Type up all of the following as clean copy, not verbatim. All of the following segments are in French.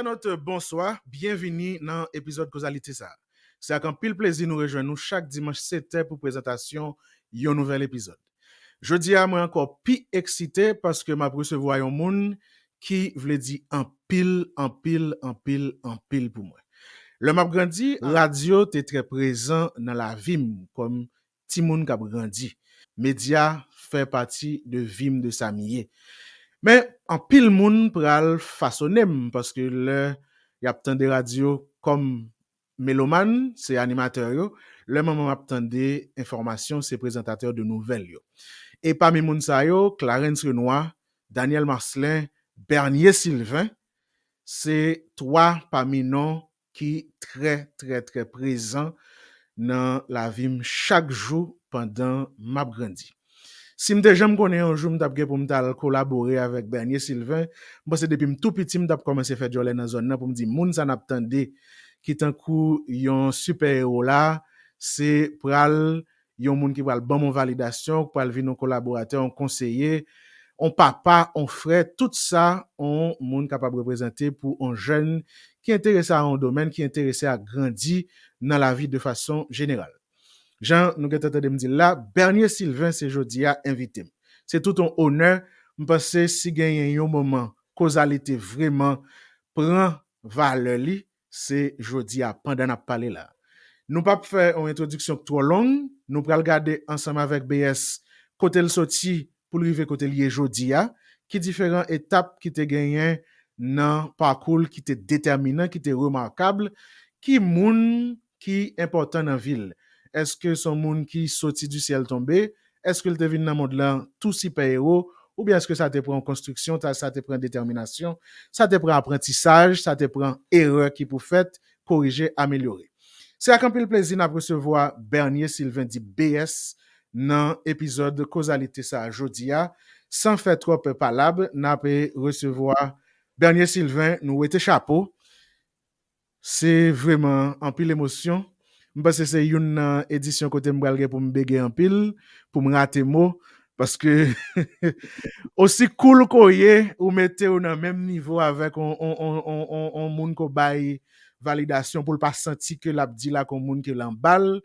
internautes, bonsoir. Bienvenue dans l'épisode Causalité ça. C'est avec un pile plaisir nous rejoindre chaque dimanche 7h pour présentation d'un nouvel épisode. Jeudi à moi encore plus excité parce que m'a recevoir un monde qui veut dire en pile pour moi. Le m'a grandi, radio était très présent dans la vie comme ti moun qui a grandi. Média fait partie de vie de Samier. Mais en pile moun pral façonner parce que le y a tant de radio comme mélomane, c'est animateur yo, le moment attendait information, c'est présentateur de nouvelles yo. Et parmi moun sa yo, Clarence Renoir, Daniel Marcelin, Bernier Sylvain, c'est trois parmi noms qui très présent dans la vie chaque jour pendant m'a grandi. Si m'te me connais un jour m't'ap pour m'tal collaborer avec Bernier Sylvain, moi c'est depuis tout petit m't'ap commencé faire joler dans zone là pour me dire moun ça n'attendait qui tant coup yon super-héros là, c'est pral yon moun qui pral bon mon validation, pral vinn un collaborateur, un conseiller, on papa, on frère, tout ça on moun capable représenter pour un jeune qui est intéressé à un domaine, qui est intéressé à grandir dans la vie de façon générale. Jean, nous avons de me dire là, Bernier Sylvain, c'est jodi a invité. C'est tout un honneur. Je pense que si gagne un moment, causalité vraiment prend valeur li, c'est jodi a pendant n'a parler là. Nous pas faire une introduction trop longue, nous pral regarder ensemble avec BS côté le sorti pour arriver côté lié jodi a, qui différentes étapes qui te gagné dans parcours qui te déterminant, qui te remarquable, qui moun qui important dans ville. Est-ce que son monde qui sorti du ciel tombé, est-ce que le te vient dans le monde là tout super-héros, ou bien est-ce que ça te prend construction, ça te prend détermination, ça te prend apprentissage, ça te prend erreur qui pour faire, corriger, améliorer. C'est avec un peu le plaisir de recevoir Bernier Sylvain dit BS dans l'épisode de Causalité ça jodia. Sans faire trop palable, n'a pas recevoir Bernier Sylvain, nous était chapeau. C'est vraiment en pile émotion. Parce que c'est une édition côté m'bral pour me bégayer en pile, pour me rater mot, parce que aussi cool qu'on y est, ou mettez au même niveau avec on monde ko bail validation pour pas sentir que l'a dit là comme monde qui l'emballe,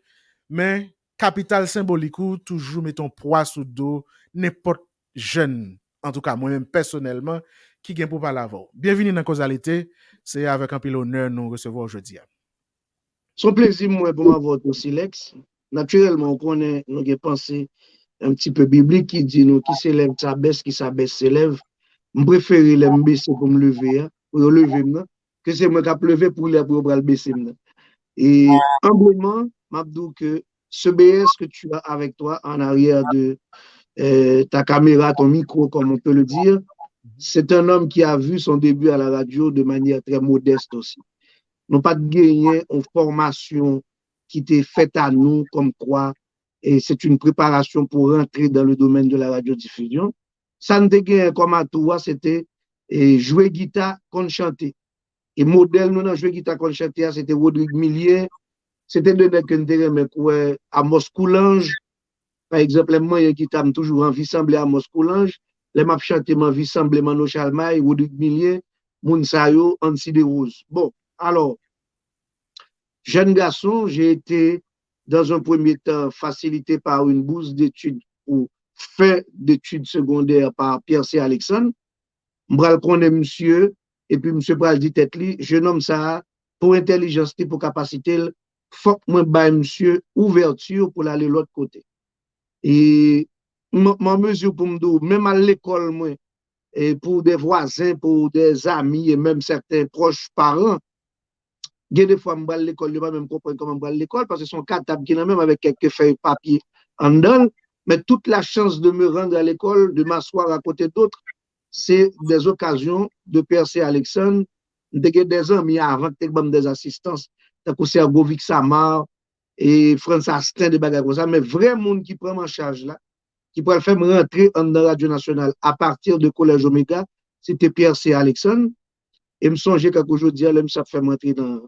mais capital symbolique ou toujours mettons poids sous dos n'importe jeune, en tout cas moi-même personnellement qui gagne pour parler avant. Bienvenue dans Causalité, c'est avec un pile honneur nous recevoir aujourd'hui. Son plaisir, moi, pour m'avoir aussi, Lex. Naturellement, on connaît, nous avons pensé un petit peu biblique qui dit nous, qui s'élève, s'abaisse, qui s'abaisse, s'élève. Je préfère les baisser pour me lever, pour lever, que c'est moi qui ai levé pour le baisser. Et humblement, je dis que ce BS que tu as avec toi en arrière de ta caméra, ton micro, comme on peut le dire, c'est un homme qui a vu son début à la radio de manière très modeste aussi. Nous pas gagné une formation qui était faite à nous comme quoi, et c'est une préparation pour rentrer dans le domaine de la radiodiffusion. Ça ne gagné comme à toi, c'était jouer guitare qu'on chanter. Et modèle nous dans jouer guitare qu'on chanter, c'était Rodrigue Millier, c'était de nèg que nous Amos Coulange. Par exemple, moi qui t'aime toujours envie sembler à Amos Coulange, les m'a chanter envie sembler Mano Chalmay, Rodrigue Millier, Mounsayo, Ansi de Rose. Bon, alors, jeune garçon, j'ai été dans un premier temps facilité par une bourse d'études ou fin d'études secondaires par Pierre C. Alexandre. M'bral connaît monsieur, et puis monsieur Bral dit tête li, je nomme ça pour intelligence, pour capacité, faut que moi baille monsieur ouverture pour aller de l'autre côté. Et ma mesure pour me dire, même à l'école, moi, et pour des voisins, pour des amis et même certains proches parents, des fois, je vais à l'école, je ne vais pas même comprendre comment je vais à l'école parce que son cartable qui est même avec quelques feuilles de papier en dedans. Mais toute la chance de me rendre à l'école, de m'asseoir à côté d'autres, c'est des occasions de percer Alexandre, des amis avant que tu des assistances, tu as Sergo Vic Samar et France Astin, des bagages comme ça. Mais vrai monde qui prend en charge là, qui pourrait faire me rentrer dans la radio nationale à partir de Collège Omega, c'était Pierre C. Alexandre. Et me songeais qu'aujourd'hui, elle ça fait rentrer dans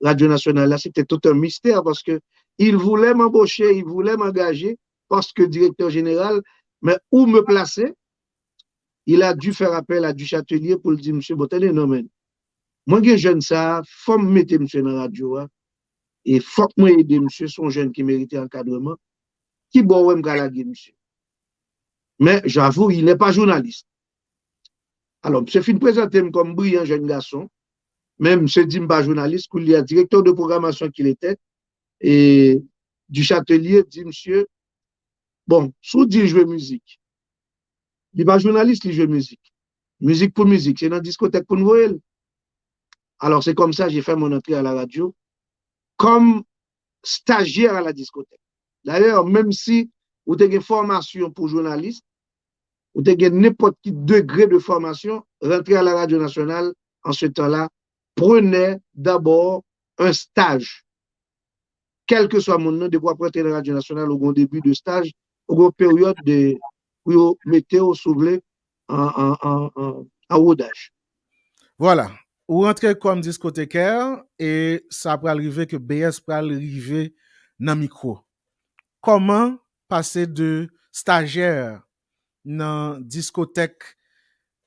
Radio Nationale, là, c'était tout un mystère parce que il voulait m'embaucher, il voulait m'engager parce que directeur général, mais où me placer, il a dû faire appel à Duchâtelier pour le dire, monsieur Botelé, non, mais Moi, je jeune ça, faut me mettre monsieur dans la radio, hein, et faut que moi aider monsieur, son jeune qui mérite encadrement, qui bon, ouais, me monsieur. Mais j'avoue, il n'est pas journaliste. Alors, monsieur fin présenté comme brillant jeune garçon, même monsieur dit pas journaliste, qu'il y a directeur de programmation qu'il était, et du Châtelier dit monsieur, bon, sous dit jouer musique. Il n'est pas journaliste, il joue musique. Musique pour musique, c'est dans la discothèque pour nous. Alors, c'est comme ça que j'ai fait mon entrée à la radio, comme stagiaire à la discothèque. D'ailleurs, même si vous avez une formation pour journaliste, vous avez n'importe quel degré de formation, rentrer à la radio nationale, en ce temps-là, prenez d'abord un stage. Quel que soit mon nom, de pouvoir prendre la radio nationale au début de stage, au période de pour mettre au soulevé en rodage. Voilà. Ou rentrer comme discothécaire et ça peut arriver que BS peut arriver dans le micro. Comment passer de stagiaire dans discothèque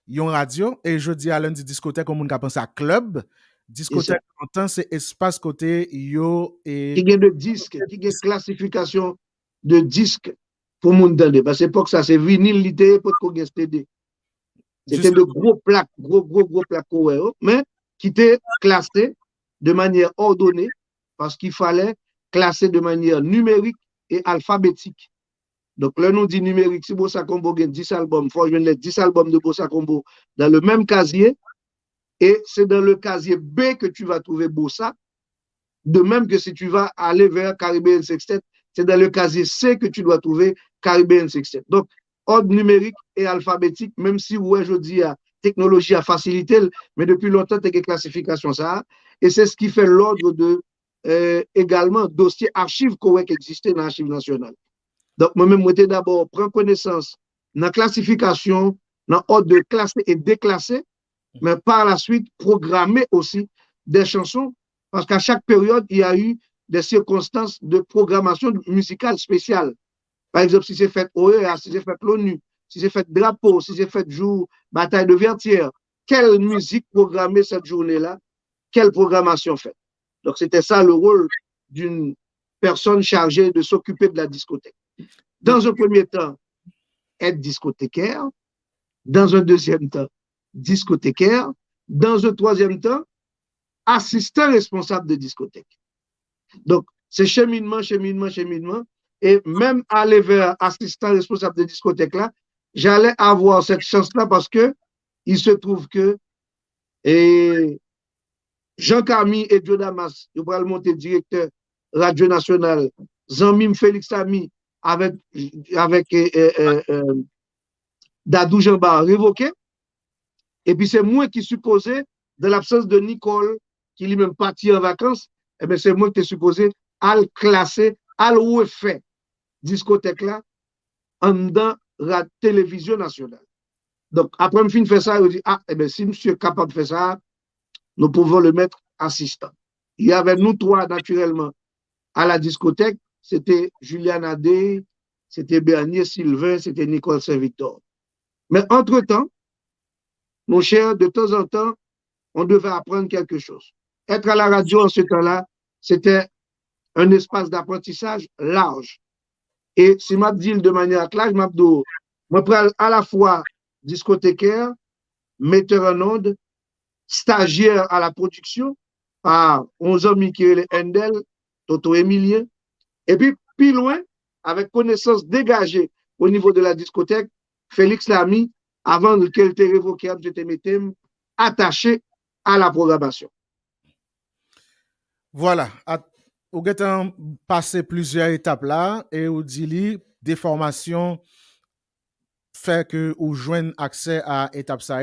yon radio et je dis à lundi discothèque comme on a pensé à club. Discothèque en temps c'est espace côté yo et qui gagne de disques, qui gagne classification de disques pour moun dande parce que l'époque ça c'est vinyle littéraire pour qu'on gagne CD. C'était de gros plaques, gros plaques mais qui étaient classés de manière ordonnée parce qu'il fallait classer de manière numérique et alphabétique. Donc, là, nous dit numérique, si Bossa Combo gagne 10 albums, il faut jouer les 10 albums de Bossa Combo dans le même casier. Et c'est dans le casier B que tu vas trouver Bossa. De même que si tu vas aller vers Caribbean Sextet, c'est dans le casier C que tu dois trouver Caribbean Sextet. Donc, ordre numérique et alphabétique, même si, ouais, je dis, la technologie a facilité, mais depuis longtemps, tu as une classification, ça. Et c'est ce qui fait l'ordre de, également, dossier archives qui existait dans l'archive nationale. Donc, moi-même, moi, d'abord, prendre connaissance dans la classification, dans l'ordre de classer et déclasser, mais par la suite, programmer aussi des chansons, parce qu'à chaque période, il y a eu des circonstances de programmation musicale spéciale. Par exemple, si c'est fait OEA, si c'est fait l'ONU, si c'est fait drapeau, si c'est fait jour bataille de Vertières, quelle musique programmer cette journée-là, quelle programmation faite. Donc, c'était ça le rôle d'une personne chargée de s'occuper de la discothèque. Dans un premier temps, être discothécaire. Dans un deuxième temps, discothécaire. Dans un troisième temps, assistant responsable de discothèque. Donc, c'est cheminement. Et même aller vers assistant responsable de discothèque là, j'allais avoir cette chance-là parce que il se trouve que Jean Camille et Joe Damas, ils vont monter directeur Radio Nationale, Zanmim Félix Ami avec Dadou Jean-Bar révoqué. Et puis c'est moi qui supposé, de l'absence de Nicole, qui lui-même parti en vacances, et bien c'est moi qui est supposé à le classer, à le refaire discothèque là, en dans la télévision nationale. Donc après, je faire ça, je dis, ah, eh bien si monsieur est capable de faire ça, nous pouvons le mettre assistant. Il y avait nous trois, naturellement, à la discothèque. C'était Julian Adé, c'était Bernier Sylvain, c'était Nicole Saint-Victor. Mais entre-temps, mon cher, de temps en temps, on devait apprendre quelque chose. Être à la radio en ce temps-là, c'était un espace d'apprentissage large. Et si je dis de manière claire, je prends à la fois discothécaire, metteur en onde, stagiaire à la production, par 11 ans, Michael Endel, Toto Emilien, et puis, plus loin, avec connaissance dégagée au niveau de la discothèque, Félix Lamy, avant qu'elle te révoqué, j'étais attaché à la programmation. Voilà. Vous avez passé plusieurs étapes là, et vous dit des formations fait que vous joignez accès à étape ça.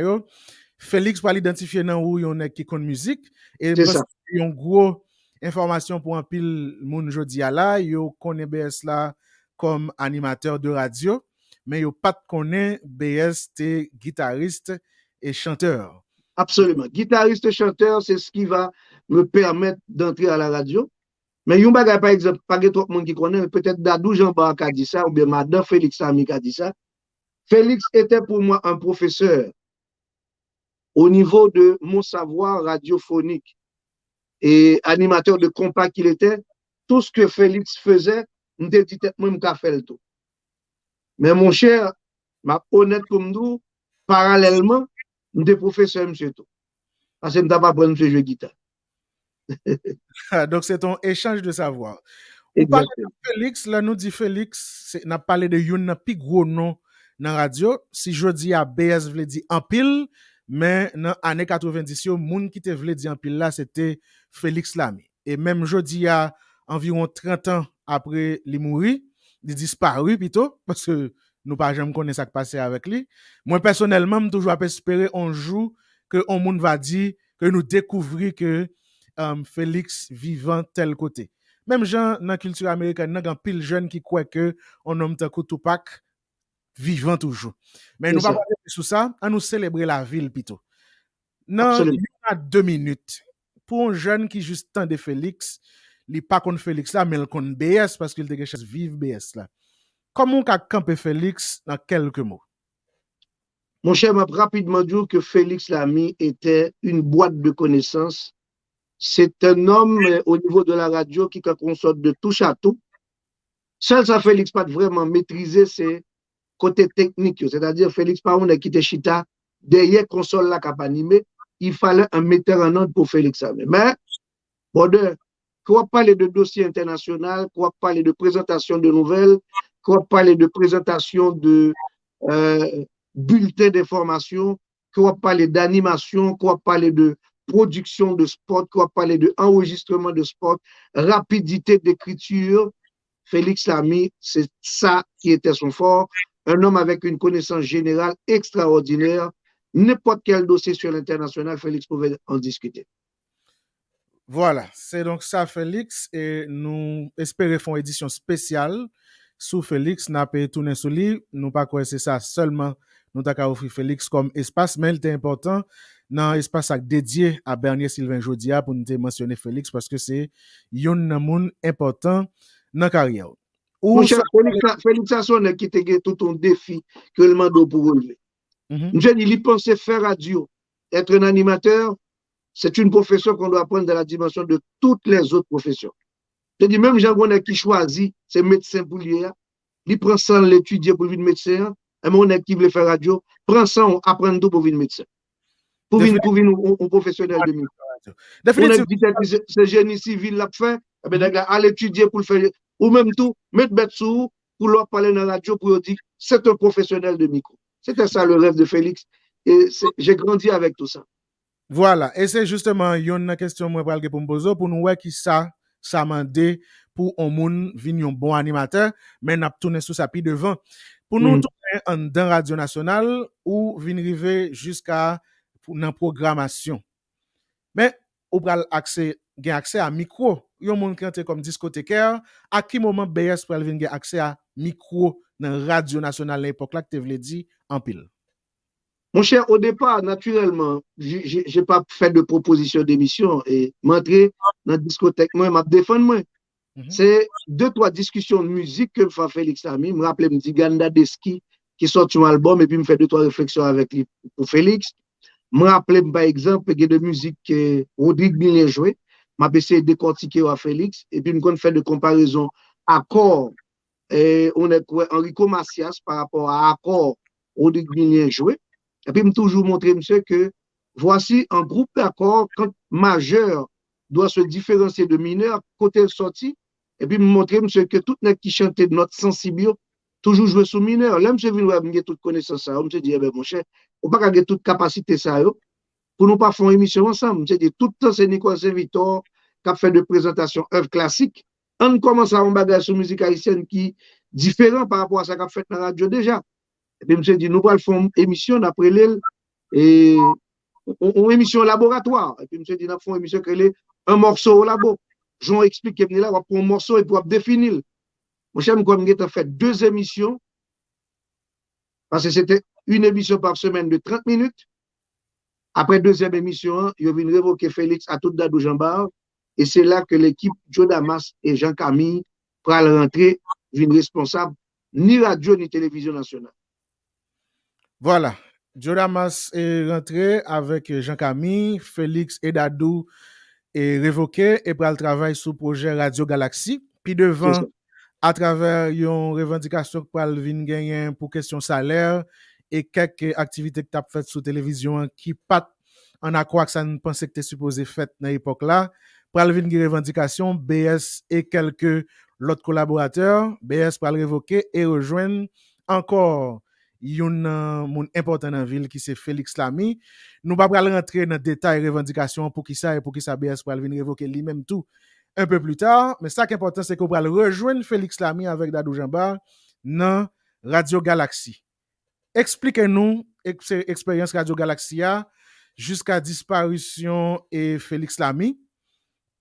Félix va l'identifier dans où il y en a qui connaît musique, et parce qu'il y a une grosse information pour un pile moun jodi a là, yo connaît BS là comme animateur de radio, mais yo pas connaît BS t'es guitariste et chanteur. Absolument. Guitariste et chanteur, c'est ce qui va me permettre d'entrer à la radio. Mais yon bagay, par exemple, pas trop de monde qui connaît, peut-être Dadou Jean-Bar qui a dit ça, ou bien Madame Félix Samy qui a dit ça. Félix était pour moi un professeur au niveau de mon savoir radiophonique et animateur de compas qu'il était, tout ce que Félix faisait, je me dit, moi, je fait le tout. Mais mon cher, ma honnête comme nous, parallèlement, je suis professeur, monsieur tout. Parce que je ne pas apprendre à jouer de guitare. Donc, c'est un échange de savoir. Ou parle de Exactement. Félix, là, nous dit Félix, n'a parlé de yon pi gros nom dans la radio. Si je dis à BS vle di en pile, mais dans l'année 90, le monde qui te vle di en pile là, c'était Félix Lamy. Et même je dis à environ 30 ans après il mourir, il disparu plutôt, parce que nous pas jamais connaît ça qui passé avec lui. Moi, personnellement, je toujours espérer un jour que on monde va dire que nous découvrir que Félix vivant tel côté. Même gens dans la culture américaine, il y a pile jeunes qui croient que on homme tant que Tupac vivant toujours. Mais nous ne pas parler sur ça, à nous célébrer la ville plutôt. Non, il y a 2 minutes. Pour un jeune qui juste tant de Félix, il n'est pas contre Félix là, mais il contre BS parce qu'il a quelque chose vive BS là. Comment on a campé Félix dans quelques mots? Mon cher m'a rapidement dit que Félix Lamy était une boîte de connaissances. C'est un homme au niveau de la radio qui a sorte de touche à tout. Seul ça, Félix pas vraiment maîtriser ses côtés techniques. C'est-à-dire, Félix pas on a quitté Chita derrière console là qui a animé. Il fallait un metteur en ordre pour Félix Lamy. Mais, bon, qu'on parler de dossier international, qu'on parler de présentation de nouvelles, qu'on parler de présentation de bulletins d'information, qu'on parler d'animation, qu'on parler de production de sport, qu'on parler de enregistrement de sport, rapidité d'écriture. Félix Lamy, c'est ça qui était son fort. Un homme avec une connaissance générale extraordinaire. N'importe quel dossier sur l'international, Félix pouvait en discuter. Voilà, c'est donc ça, Félix, et nous espérons faire une édition spéciale sous Félix. Nous avons tourné sur lui, nous pas quoi c'est ça seulement, nous avons offert Félix comme espace, mais il est important dans l'espace dédié à Bernier Sylvain Jodia pour nous mentionner Félix parce que c'est un monde important dans la carrière. Mon cher, Félix Asson qui était tout un défi que le mando pour relever. Il pensait faire radio, être un animateur. C'est une profession qu'on doit apprendre dans la dimension de toutes les autres professions. Je dis, même Jean Gonnet qui choisit, c'est médecin pour lui, il prend ça l'étudier pour devenir médecin, et mon qui veut faire radio, prend ça, on apprend tout pour devenir médecin. Pour devenir un professionnel de micro. On a ce génie civil l'a fait, à l'étudier pour le faire, ou même tout, mettre bête sous, pour leur parler dans la radio, pour dire, c'est un professionnel de micro. C'était ça le rêve de Félix, et j'ai grandi avec tout ça. Voilà, et c'est justement une question moi pour me poser pour nous voir qui ça mandé pour un monde venir un bon animateur mais n'a tourné sur sa pied devant pour nous tourner en dans Radio Nationale ou venir arriver jusqu'à dans programmation. Mais ou pral accès à micro, yon monde qui entre comme discothécaire, à qui moment BS pral venir accès à micro dans Radio Nationale à l'époque là que tu voulais dire en pile. Mon cher, au départ, naturellement, je n'ai pas fait de proposition d'émission et m'entrer dans la discothèque, moi, m'a défendre moi. C'est 2-3 discussions de musique que me fait Félix Lamy. Me rappelle, me dit Ganda Deski qui sort un album et puis me fait 2-3 réflexions avec lui pour Félix. Me rappelle, par exemple, il y a de musique que Rodrigue Millet joué. M'a essayé de décortiquer à Félix et puis me fait de comparaison accord. Et on est Enrico Macias par rapport à accord Rodrigue Millet joué. Et puis, je toujours montrer, monsieur, que voici un groupe d'accords quand majeur doit se différencier de mineur, côté sorti. Et puis, me montrer, monsieur, que tout le monde qui chantait de notre sensibilité, toujours jouer sous mineur. Là, monsieur, vient avoir toute connaissance, ça. Monsieur dit, eh bien, mon cher, on ne peut pas avoir toute capacité, ça, pour nous pas faire une émission ensemble. Monsieur dit, tout le temps, c'est Nicolas Saint-Victor qui a fait de présentation œuvre classique. On commence à avoir un bagage sur musique haïtienne qui est différent par rapport à ce qu'a fait dans la radio déjà. Et puis, monsieur dit, nous allons faire une émission d'après l'île et une émission laboratoire. Et puis, monsieur dit, nous allons faire une émission qui est un morceau au labo. Jean explique qu'il là, on va prendre un morceau et pour définir. Mon cher, comme nous avons fait 2 émissions, parce que c'était une émission par semaine de 30 minutes. Après 2e émission, il y a eu révoquer Félix à toute date de Jean-Bar. Et c'est là que l'équipe Joe Damas et Jean Camille pour rentrer, une responsable ni radio ni télévision nationale. Voilà. Joe Damas est rentré avec Jean-Camille, Félix et Dadou est révoqué et pour le travail sur le projet Radio Galaxy. Puis devant, à travers une revendication pour le gagner pour question salaire et quelques activités que tu as faites sur télévision qui pas en accord que ça ne pensait que tu supposé fait dans l'époque là. Pour le une revendication, BS et quelques autres collaborateurs, BS pour le révoquer et rejoindre encore un monde important dans la ville qui c'est Félix Lamy. Nous pas rentrer dans les détails revendication pour qui ça et pour qui ça BS pour venir révoquer lui-même tout un peu plus tard. Mais ça qui est important, c'est qu'on va rejoindre Félix Lamy avec Dadou Jambar dans Radio Galaxy. Expliquez-nous expérience Radio Galaxy jusqu'à disparition et Félix Lamy.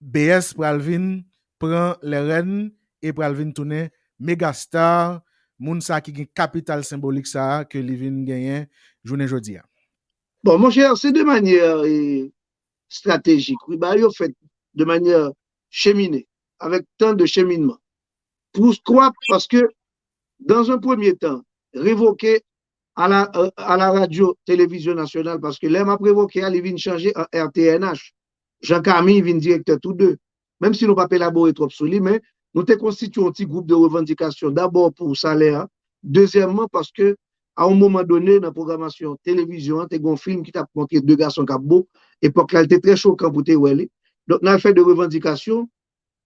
BS pour Alvin prend les rênes et pour Alvin tourner mégastar moun sa qui gen capital symbolique ça que Livin gagne journée jodi. Bon, mon cher, c'est de manière stratégique. Oui, bah, il fait de manière cheminée, avec tant de cheminement. Pourquoi? Parce que, dans un premier temps, révoquer à la radio-télévision nationale, parce que là, m'a révoqué, il vient changer en RTNH. Jean-Camille vient directeur tous deux. Même si nous ne pouvons pas élaborer trop sur lui, mais nous te constituons un petit groupe de revendications. D'abord pour salaire. Deuxièmement, parce que à un moment donné, dans la programmation télévision, tu as un film qui t'a montré deux garçons qui beau. Époque là, il était très choquant pour te voir. Donc, dans le fait de revendication,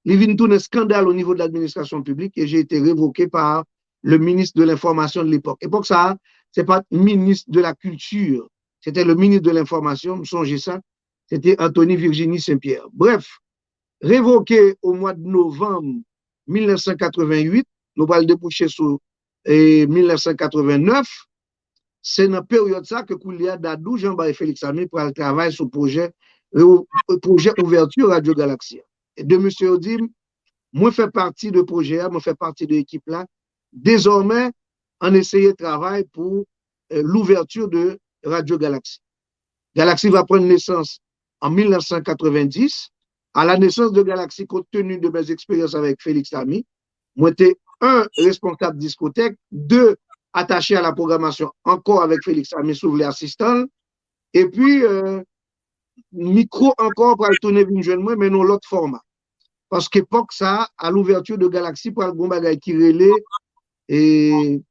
il vient tourner un scandale au niveau de l'administration publique et j'ai été révoqué par le ministre de l'Information de l'époque. Époque ça, c'est pas ministre de la Culture, c'était le ministre de l'Information, me songez ça, c'était Anthony Virginie Saint-Pierre. Bref, révoqué au mois de novembre 1988, nous allons déboucher sur 1989, c'est dans la période ça que Koulia Dadou, Jean-Bar et Félix Lamy pour le travail sur le projet ouverture Radio Galaxy. Et de M. Odim, moi je fais partie de projet, moi je fais partie de l'équipe là. Désormais, on essaye de travailler pour l'ouverture de Radio Galaxy. Galaxy va prendre naissance en 1990. À la naissance de Galaxy, compte tenu de mes expériences avec Félix Lamy, moi j'étais un responsable discothèque, deux attaché à la programmation encore avec Félix Lamy sous l'assistant, et puis micro encore pour tourner une jeune moi, mais non l'autre format. Parce qu'époque ça, à l'ouverture de Galaxy, pour le bon bagage qui relait, et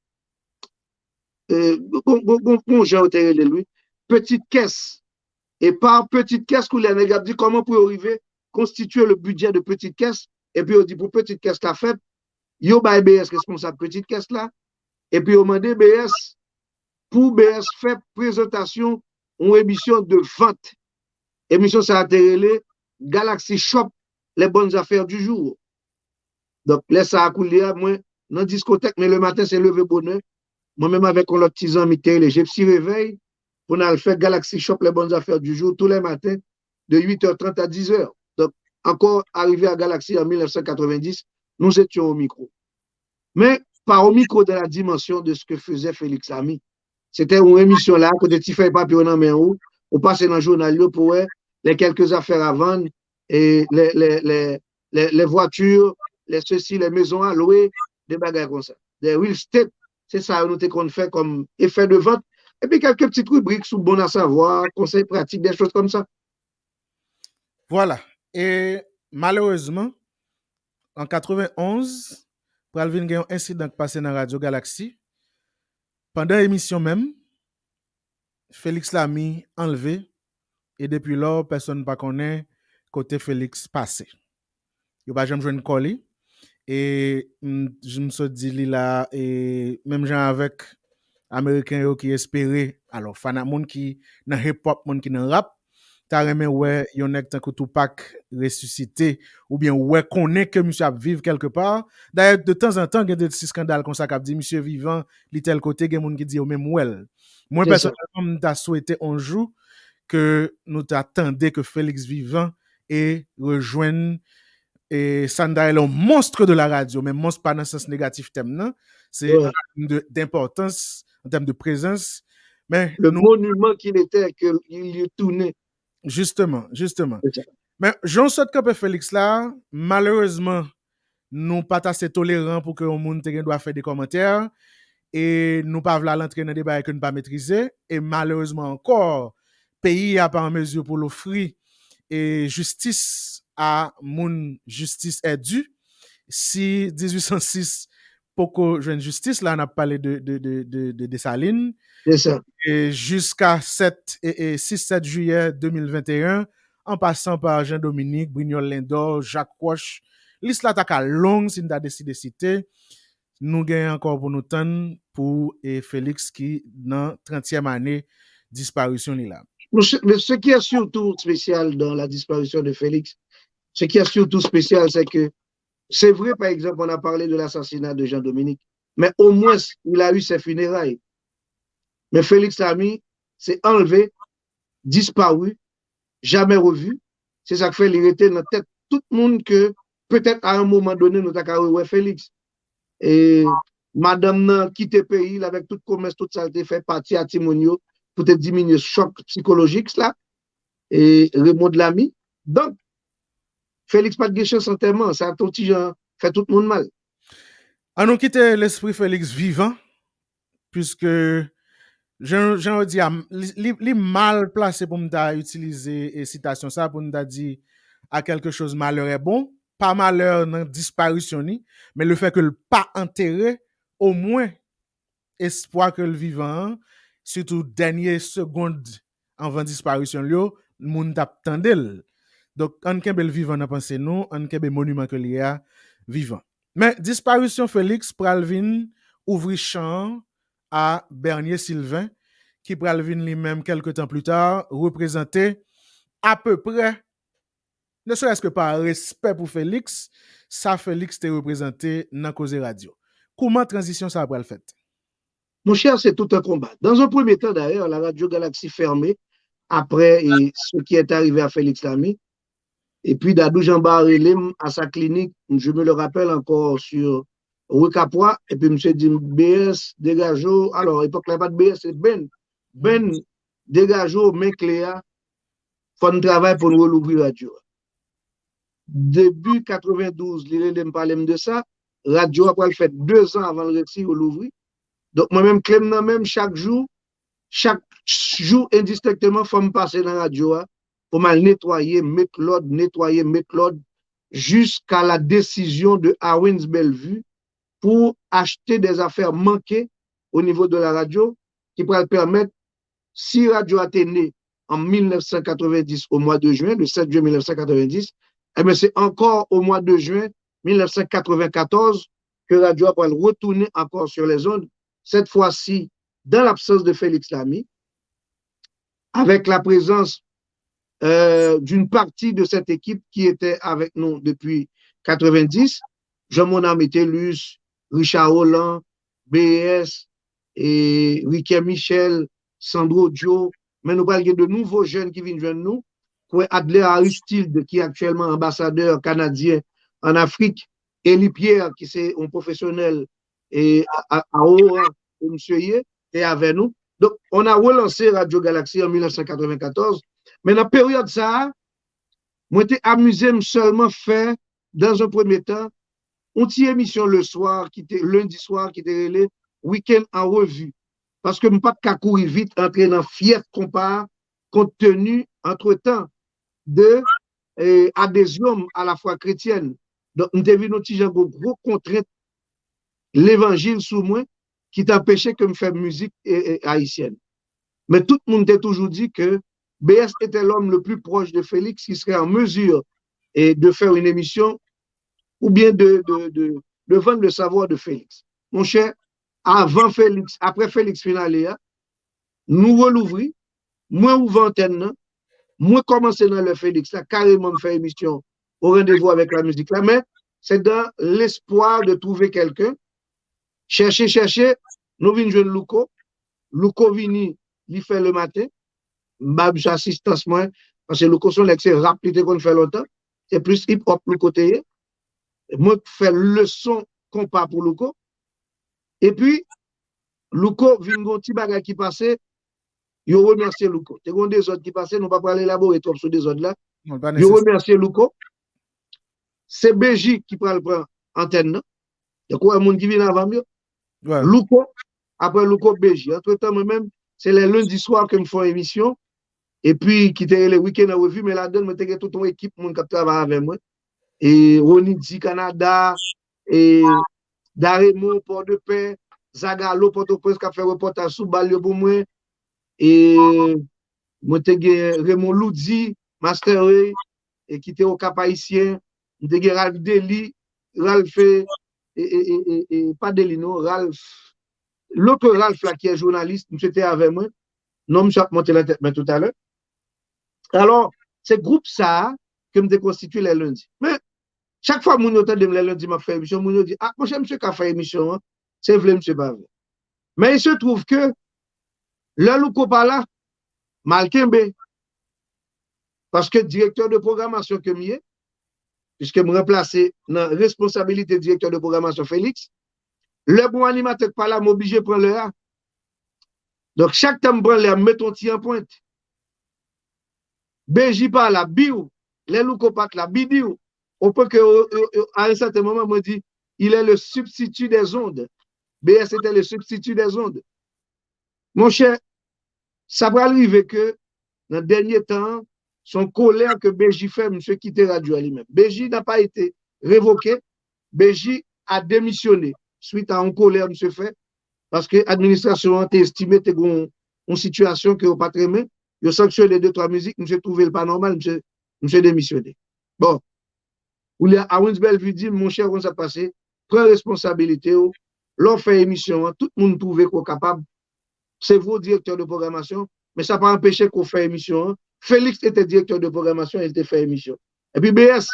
bon, j'ai enterré lui, petite caisse. Et par petite caisse, qu'on a dit comment pour arriver constituer le budget de petite caisse. Et puis on dit pour petite caisse la fête, yo ba BS responsable petite caisse là. Et puis on m'a dit BS, pour BS fait présentation une émission de vente. Émission ça a été Galaxy Shop, les bonnes affaires du jour. Donc là ça a coulé moi dans discothèque, mais le matin c'est levé bonheur. Moi-même avec un autre petit ami, j'ai petit réveil pour nous faire Galaxy Shop, les bonnes affaires du jour, tous les matins, de 8h30 à 10h. Donc, encore arrivé à Galaxy en 1990, nous étions au micro. Mais pas au micro de la dimension de ce que faisait Félix Lamy. C'était une émission là, côté tu fais papier dans main où, on passait dans le journal pour les quelques affaires à vendre, et les voitures, les ceci, les maisons à louer, des bagages comme ça. Des real estate. C'est ça qu'on fait comme effet de vente. Et puis quelques petites rubriques sous bon à savoir, conseils pratiques, des choses comme ça. Voilà. Et malheureusement, en 91, pour Alvin a un incident qui passé dans Radio Galaxy. Pendant l'émission même, Félix Lamy enlevé. Et depuis là, personne ne connaît côté Félix passé. Il n'y a pas jamais joué une colle. Et je me suis dit là, et même gens avec Américains qui espéraient, alors, fan monde qui dans hip-hop, monde qui dans rap, t'as remis ouais, yon ek tant que Tupac ressuscité, ou bien ouais, connaît que monsieur a vivre quelque part. D'ailleurs, de temps en temps, il y a des petits scandales comme ça qui dit monsieur vivant, li tel côté, il y a monde qui dit même well. Moi, personnellement, t'as souhaité un jour que nous t'attendions que Félix vivant et rejoigne et Sanda est un monstre de la radio, mais monstre pas dans le sens négatif thème, c'est d'importance en termes de présence. Mais le monument qu'il était, qu'il y tournait. Justement. Mais Jean-Sot Capé Félix là, malheureusement, nous pas assez tolérants pour que le monde doit faire des commentaires. et nous pas vouloir l'entrer dans des débat que nous pas maîtriser et malheureusement encore pays a pas en mesure pour l'offrir et justice à mon justice est due si 1806 Poko jeune justice là on a parlé de Dessalines C'est ça. et jusqu'à 6-7 juillet 2021 en passant par Jean-Dominique, Brignol Lindor, Jacques Roche, liste là ta longue si nous a décidé de citer. Nous gagnons encore pour nous tendre pour Félix qui dans 30e année disparition là. Mais ce qui est surtout spécial dans la disparition de Félix, ce qui est surtout spécial, c'est que c'est vrai, par exemple, on a parlé de l'assassinat de Jean-Dominique, mais au moins, il a eu ses funérailles. Mais Félix Lamy s'est enlevé, disparu, jamais revu. C'est ça qui fait l'irriter dans la tête tout le monde que peut-être à un moment donné, nous avons Félix. Et madame n'a quitté le pays avec tout commerce, tout ça, fait partie à Timonio pour te diminuer le choc psychologique là. Et Raymond Lamy. Donc, Félix pas de guichet sans tellement, ça a tout petit genre fait tout le monde mal. À nous quitter l'esprit Félix vivant, puisque j'en dis, il mal placé pour me utiliser citation ça pour me dire à quelque chose malheur est bon, pas malheur dans disparition ni, mais le fait que le pas enterré au moins espoir que le vivant surtout dernière seconde avant disparition le monde t'attendel. Donc on kembe le vivant n'a pensé nous, on kembe monument que li a vivant. Mais disparition Félix Pralvin ouvrit champ à Bernier Sylvain qui Pralvin lui-même quelques temps plus tard représentait à peu près ne serait-ce que par respect pour Félix, ça Félix était représenté dans Cause Radio. Comment transition ça après le fait? Mon cher, c'est tout un combat. Dans un premier temps, d'ailleurs, la Radio Galaxie fermée après ce qui est arrivé à Félix Lamy. Et puis, Dadou Jean-Bar à sa clinique, je me le rappelle encore sur Wikapois. Et puis, M. dit BS, dégageau. Alors, à l'époque, il n'y a pas de BS, c'est Ben. Ben, dégageau, mais Cléa, faut un travail pour nous ouvrir la radio. Début 92, il me parlait de ça. Radio après fait 2 ans avant le récit ou l'ouvrir. Donc, moi-même, même chaque jour indistinctement, il faut me passer dans la radio pour me nettoyer, mettre l'ordre, jusqu'à la décision de Owens Bellevue pour acheter des affaires manquées au niveau de la radio qui pourraient permettre, si Radio a été né en 1990 au mois de juin, le 7 juin 1990, eh bien c'est encore au mois de juin 1994 que Radio a retourné encore sur les ondes, cette fois-ci dans l'absence de Félix Lamy, avec la présence d'une partie de cette équipe qui était avec nous depuis 90, Jean-Mona Métellus, Richard Holland, BS, et Riquet Michel, Sandro Dio, mais nous parlons de nouveaux jeunes qui viennent joindre nous, comme Adler Aristide, qui est actuellement ambassadeur canadien en Afrique, Elie Pierre, qui est un professionnel et à Oran, monsieur Yé, est avec nous. Donc, on a relancé Radio Galaxie en 1994. Mais dans la période ça, moi, j'étais amusé seulement faire, dans un premier temps, une petite émission le soir, lundi soir, qui était le week-end en revue. Parce que je ne peux pas courir vite, entrer dans fier compare, compte tenu, entre-temps, de adhésion à la foi chrétienne. Donc, nous avons vu notre gros contrainte, l'évangile sous moi, qui t'empêchait que je fasse musique haïtienne. Mais tout le monde t'a toujours dit que BS était l'homme le plus proche de Félix qui serait en mesure de faire une émission ou bien de vendre le savoir de Félix. Mon cher, avant Félix, après Félix finale, nous relouvrons, moi ouvre antenne, moi commencer dans le Félix, là, carrément faire émission au rendez-vous avec la musique là, mais c'est dans l'espoir de trouver quelqu'un. Chercher, nous venons jouer Louko. Louko vini, il fait le matin. Bab assistance moi parce que Louko son l'excès rapide qu'on fait longtemps. C'est plus hip-hop le côté. Moi fais leçon compas pour Louko. Et puis Louko vient un petit bagage qui passait. Yo remercier Louko. C'est qu'on des autres qui passaient, nous pas parler élaborer trop sur des autres là. Yo remercier Louko. C'est BJ qui prend antenne. Il y a quoi un monde qui vient avant mieux. Ouais. Louko après Louko BJ. Entre-temps, moi-même, c'est les lundis soirs que je fais une émission. Et puis, qui était les week-ends en revue, mais là-dedans, je suis toute une équipe qui travaille avec moi. Et Ronnie Di Canada, et Daremo, Port-de-Paix, Zagalo, Port-au-Prince, qui a fait reportage sous Balio pour moi. Et moi, Raymond Loudi, Master Ray, et qui était au Cap Haïtien. Je Ralph Deli, Ralph, pas Deli, non, Ralph. L'autre Ralph là, qui est journaliste, était avec moi. Non, je suis monté la tête mais tout à l'heure. Alors, c'est groupe ça que je constitue les lundis. Mais chaque fois que je entend les lundis, je fais émission, je dis, ah, moi, monsieur qui a fait émission, hein, c'est vrai, monsieur pas vrai. Mais il se trouve que le loup pas là, Malkembe, parce que directeur de programmation que je puisque je me remplace dans la responsabilité directeur de programmation Félix, le bon animateur pas là, m'oblige à prendre le A. Donc, chaque temps, je prends le A, je mets ton petit en pointe. BJ pas là, biou, les loups pas là, bidiou. Au point qu'à un certain moment, je me dis, il est le substitut des ondes. BS était le substitut des ondes. Mon cher, ça va arriver que, dans le dernier temps, son colère que BJ fait, monsieur quitter Radio lui-même. BJ n'a pas été révoqué. BJ a démissionné suite à une colère, monsieur fait, parce que l'administration a estimé que une situation que vous pas très bien. Il sanctionné deux, trois musiques, monsieur trouvé le pas normal, monsieur démissionné. Bon. À Winsbell dit, mon cher, on s'est passé, prends responsabilité, l'on fait émission, tout le monde trouve qu'on est capable. C'est vos directeurs de programmation, mais ça n'a pas empêché qu'on fait émission. Félix était directeur de programmation, il était fait émission. Et puis BS,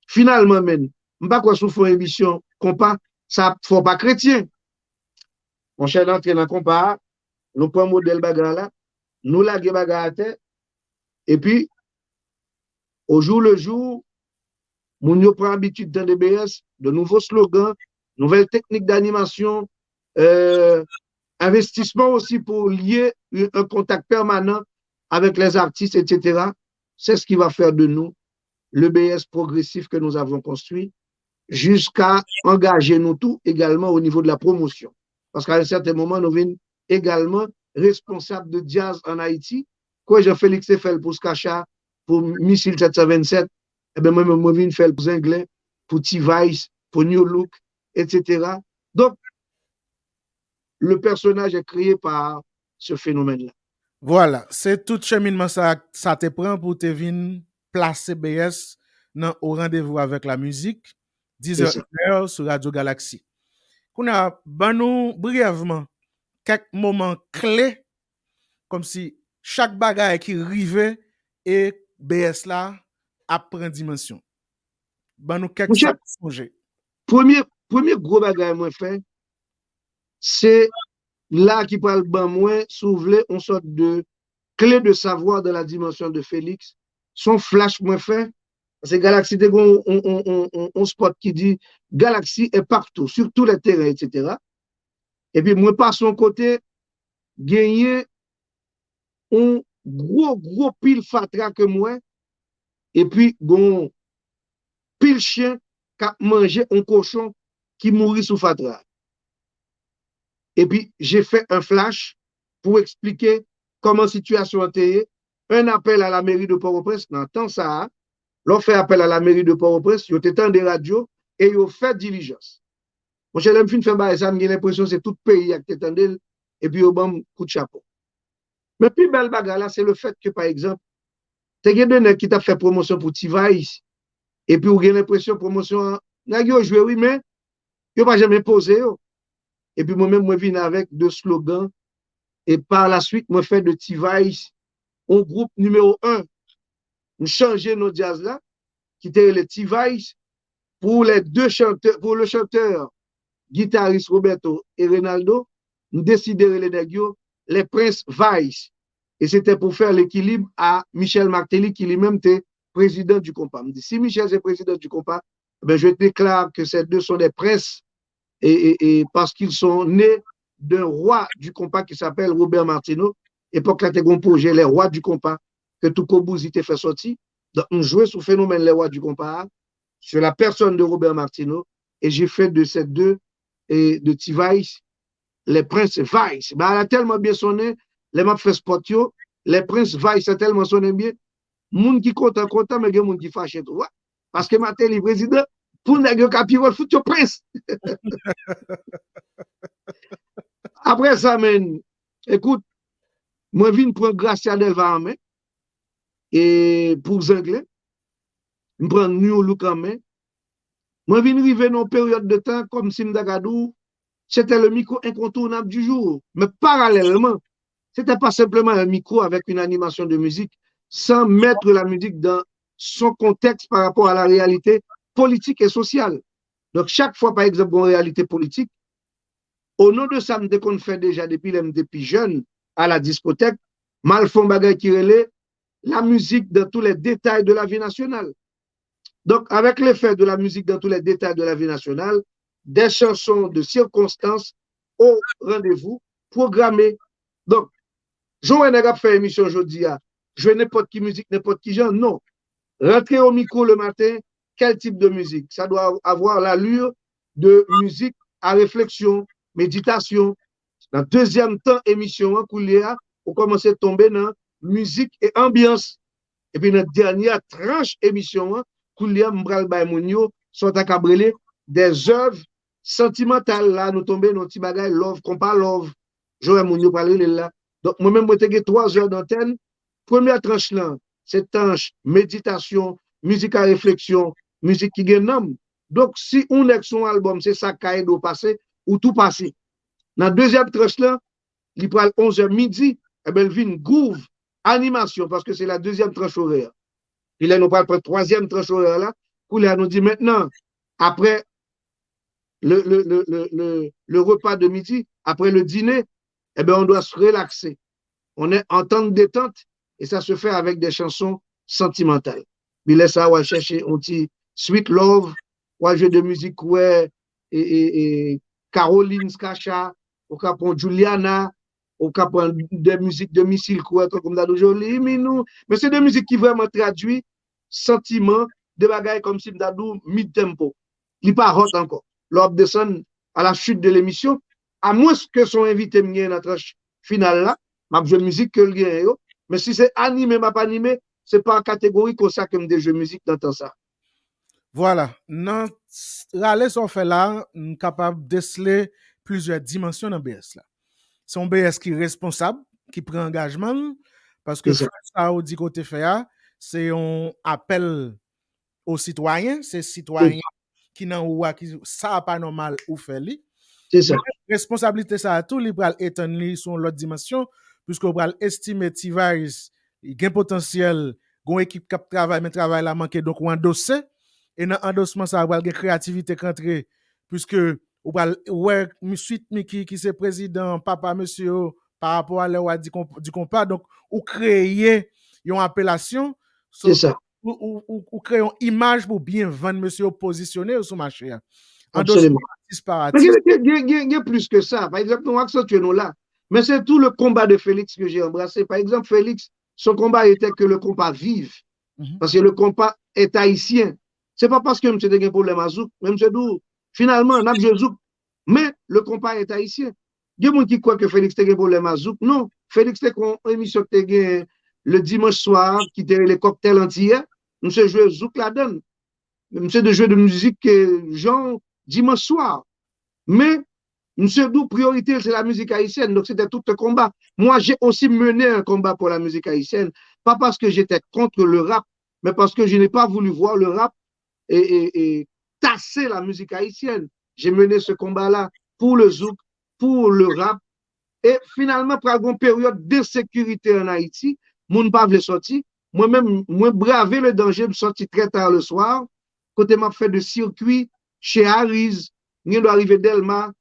finalement, même, je ne sais pas quoi souffre émission, compas, ça ne faut pas chrétien. Mon cher, d'entrer dans le compas, nous prenons modèle bagarre là, nous la bagarre à terre, et puis, au jour le jour, nous prenons l'habitude dans des BS, de nouveaux slogans, nouvelles techniques d'animation, investissement aussi pour lier un contact permanent avec les artistes, etc. C'est ce qui va faire de nous le BS progressif que nous avons construit jusqu'à engager nous tous également au niveau de la promotion. Parce qu'à un certain moment, nous venons également responsables de jazz en Haïti. Quoi, Jean-Félix Eiffel pour Skacha, pour Missile 727, et bien moi, je viens faire pour Zinglin, pour T-Vice, pour New Look, etc. Donc, le personnage est créé par ce phénomène-là. Voilà, c'est tout cheminement ça te prend pour te venir placer BS au rendez-vous avec la musique, 10h sur Radio Galaxy. On a nous brièvement quelques moments clés, comme si chaque bagaille qui arrivait et BS là apprend dimension. Nous quelques sujets. Premier gros bagaille moi fait, c'est là qui parle ben moins s'ouvrir une sorte de clé de savoir dans la dimension de Félix. Son flash moins fait, c'est Galaxy de on spot qui dit Galaxy est partout, sur tous les terrains, etc. Et puis moi par son côté, gagner un gros pile fatra que moi, et puis bon pile chien qui a mangé un cochon qui mourit sous fatra. Et puis, j'ai fait un flash pour expliquer comment la situation était. Un appel à la mairie de Port-au-Prince, dans le temps ça, l'on fait appel à la mairie de Port-au-Prince, ils ont été des radios et ils ont fait diligence. Mon cher, je fait ça, j'ai l'impression que c'est tout le pays qui a été et puis ils ont coup de chapeau. Mais puis, belle bagarre là, c'est le fait que, par exemple, tu as des qui t'a fait promotion pour T-Vice, et puis vous avez l'impression promotion, vous joué, oui, mais ils n'ont pas jamais posé. Et puis moi-même, je viens avec deux slogans. Et par la suite, je fais de T-Vice un groupe numéro 1. Nous changeons nos jazz là, qui était le T-Vice, pour les deux chanteurs, pour le chanteur, guitariste Roberto et Ronaldo, nous décidons les Prince Vice. Et c'était pour faire l'équilibre à Michel Martelly, qui lui-même était président du compas. Si Michel est président du compas, ben je déclare que ces deux sont des princes et parce qu'ils sont nés d'un roi du compas qui s'appelle Robert Martineau. Époque là, tu as un projet, les rois du compas, que tout Kobouzi t'a fait sortir. Donc, on jouait sur le phénomène les rois du compas, sur la personne de Robert Martineau, et j'ai fait de ces deux, et de T-Vice, les Prince Vice. Bah, elle a tellement bien sonné, les m'a fait spot yo, les Prince Vice a tellement sonné bien. Moun qui content, content, mais il y a moun qui fâché tout. Ouais. Parce que matin, le président, pour nègre capirol, fout yo Prince. Après ça, men, écoute, moi, je viens prendre Gracia Delva en main, et pour Zanglais, je prends New Look en main. Moi, je viens arriver dans une période de temps comme Simdagadou, c'était le micro incontournable du jour. Mais parallèlement, c'était pas simplement un micro avec une animation de musique, sans mettre la musique dans son contexte par rapport à la réalité politique et sociale. Donc, chaque fois, par exemple, en réalité politique, au nom de ça, qu'on fait déjà depuis jeune à la discothèque, Malfon Bagay qui relait la musique dans tous les détails de la vie nationale. Donc, avec l'effet de la musique dans tous les détails de la vie nationale, des chansons de circonstances au rendez-vous programmées. Donc, Jean n'a fait émission aujourd'hui, je n'importe qui musique, n'importe qui genre, non. Rentrer au micro le matin, quel type de musique? Ça doit avoir l'allure de musique à réflexion, méditation. Dans le deuxième temps, émission, on commence à tomber dans musique et ambiance. Et puis, notre dernière tranche émission, Koulia Mbral Baïmounio, sont à cabrele des œuvres sentimentales. Là, nous tombons dans petit bagay love, compas love. J'aurais Mounio parlé là. Donc, moi-même, j'ai 3 heures d'antenne. Première tranche là, c'est tranche méditation, musique à réflexion, musique qui gagne nom. Donc, si on est son album, c'est ça qui a passé ou tout passé. Dans la deuxième tranche là, il prend 11h midi, et bien, il vient une groove, animation, parce que c'est la deuxième tranche horaire. Puis là, nous parlons pour la troisième tranche horaire là, pour là, nous dit maintenant, après le repas de midi, après le dîner, eh bien, on doit se relaxer. On est en temps de détente et ça se fait avec des chansons sentimentales. Puis là, ça, on va chercher un petit Sweet Love, on va jouer de musique, ouais, et Caroline Skacha, on va prendre Juliana, on va prendre des musiques de Missile, quoi, comme ça, joli, mais c'est des musiques qui vraiment traduisent sentiments, des bagailles comme si Mdadou mid-tempo. Il n'est pas hot encore. L'on descend à la chute de l'émission, à moins que son invité me dans la tranche finale là, m'a joué musique que le gagne. Mais si c'est animé, m'a pas animé, c'est pas en catégorie comme ça que me jeux musique dans ça. Voilà. Dans râler son fait là, nous sommes capables de déceler plusieurs dimensions dans BS là. C'est un BS qui est responsable, qui prend engagement, parce que ça, au dit côté fait, c'est un appel aux citoyens, c'est citoyens qui n'ont qui ça pas normal ou fait li. C'est ça. Responsabilité ça tout li pral étendre li sur l'autre dimension puisque pral estimer T-Virus il a un potentiel, gon équipe qui travaille mais travail la manqué donc on endossé et dans endossement ça pral gen créativité rentrée puisque ou pral ouais suite qui c'est président papa monsieur par rapport à leur du compas donc ou créer une appellation c'est ça ou créer une image pour bien vendre monsieur positionner sur marché. Absolument. Mais il y a plus que ça. Par exemple, nous accentuons là. Mais c'est tout le combat de Félix que j'ai embrassé. Par exemple, Félix, son combat était que le combat vive. Parce que le combat est haïtien. Ce n'est pas parce que M. a un problème à Zouk, mais M. Dou, finalement, on a Zouk. Mais le combat est haïtien. Il y a des gens qui croient que Félix a un problème à Zouk. Non, Félix a une émission le dimanche soir, qui était les cocktails entiers. M. jouait Zouk là-dedans. M. de jouer de musique, genre, dimanche soir. Mais, M. Dou, priorité, c'est la musique haïtienne. Donc, c'était tout un combat. Moi, j'ai aussi mené un combat pour la musique haïtienne. Pas parce que j'étais contre le rap, mais parce que je n'ai pas voulu voir le rap et tasser la musique haïtienne. J'ai mené ce combat-là pour le zouk, pour le rap. Et finalement, pour une période d'insécurité en Haïti, mon pas voulu sortir. Moi-même, moi, bravé le danger, je sorti très tard le soir. Côté m'a fait de circuit chez Harris, je dois arriver Delma,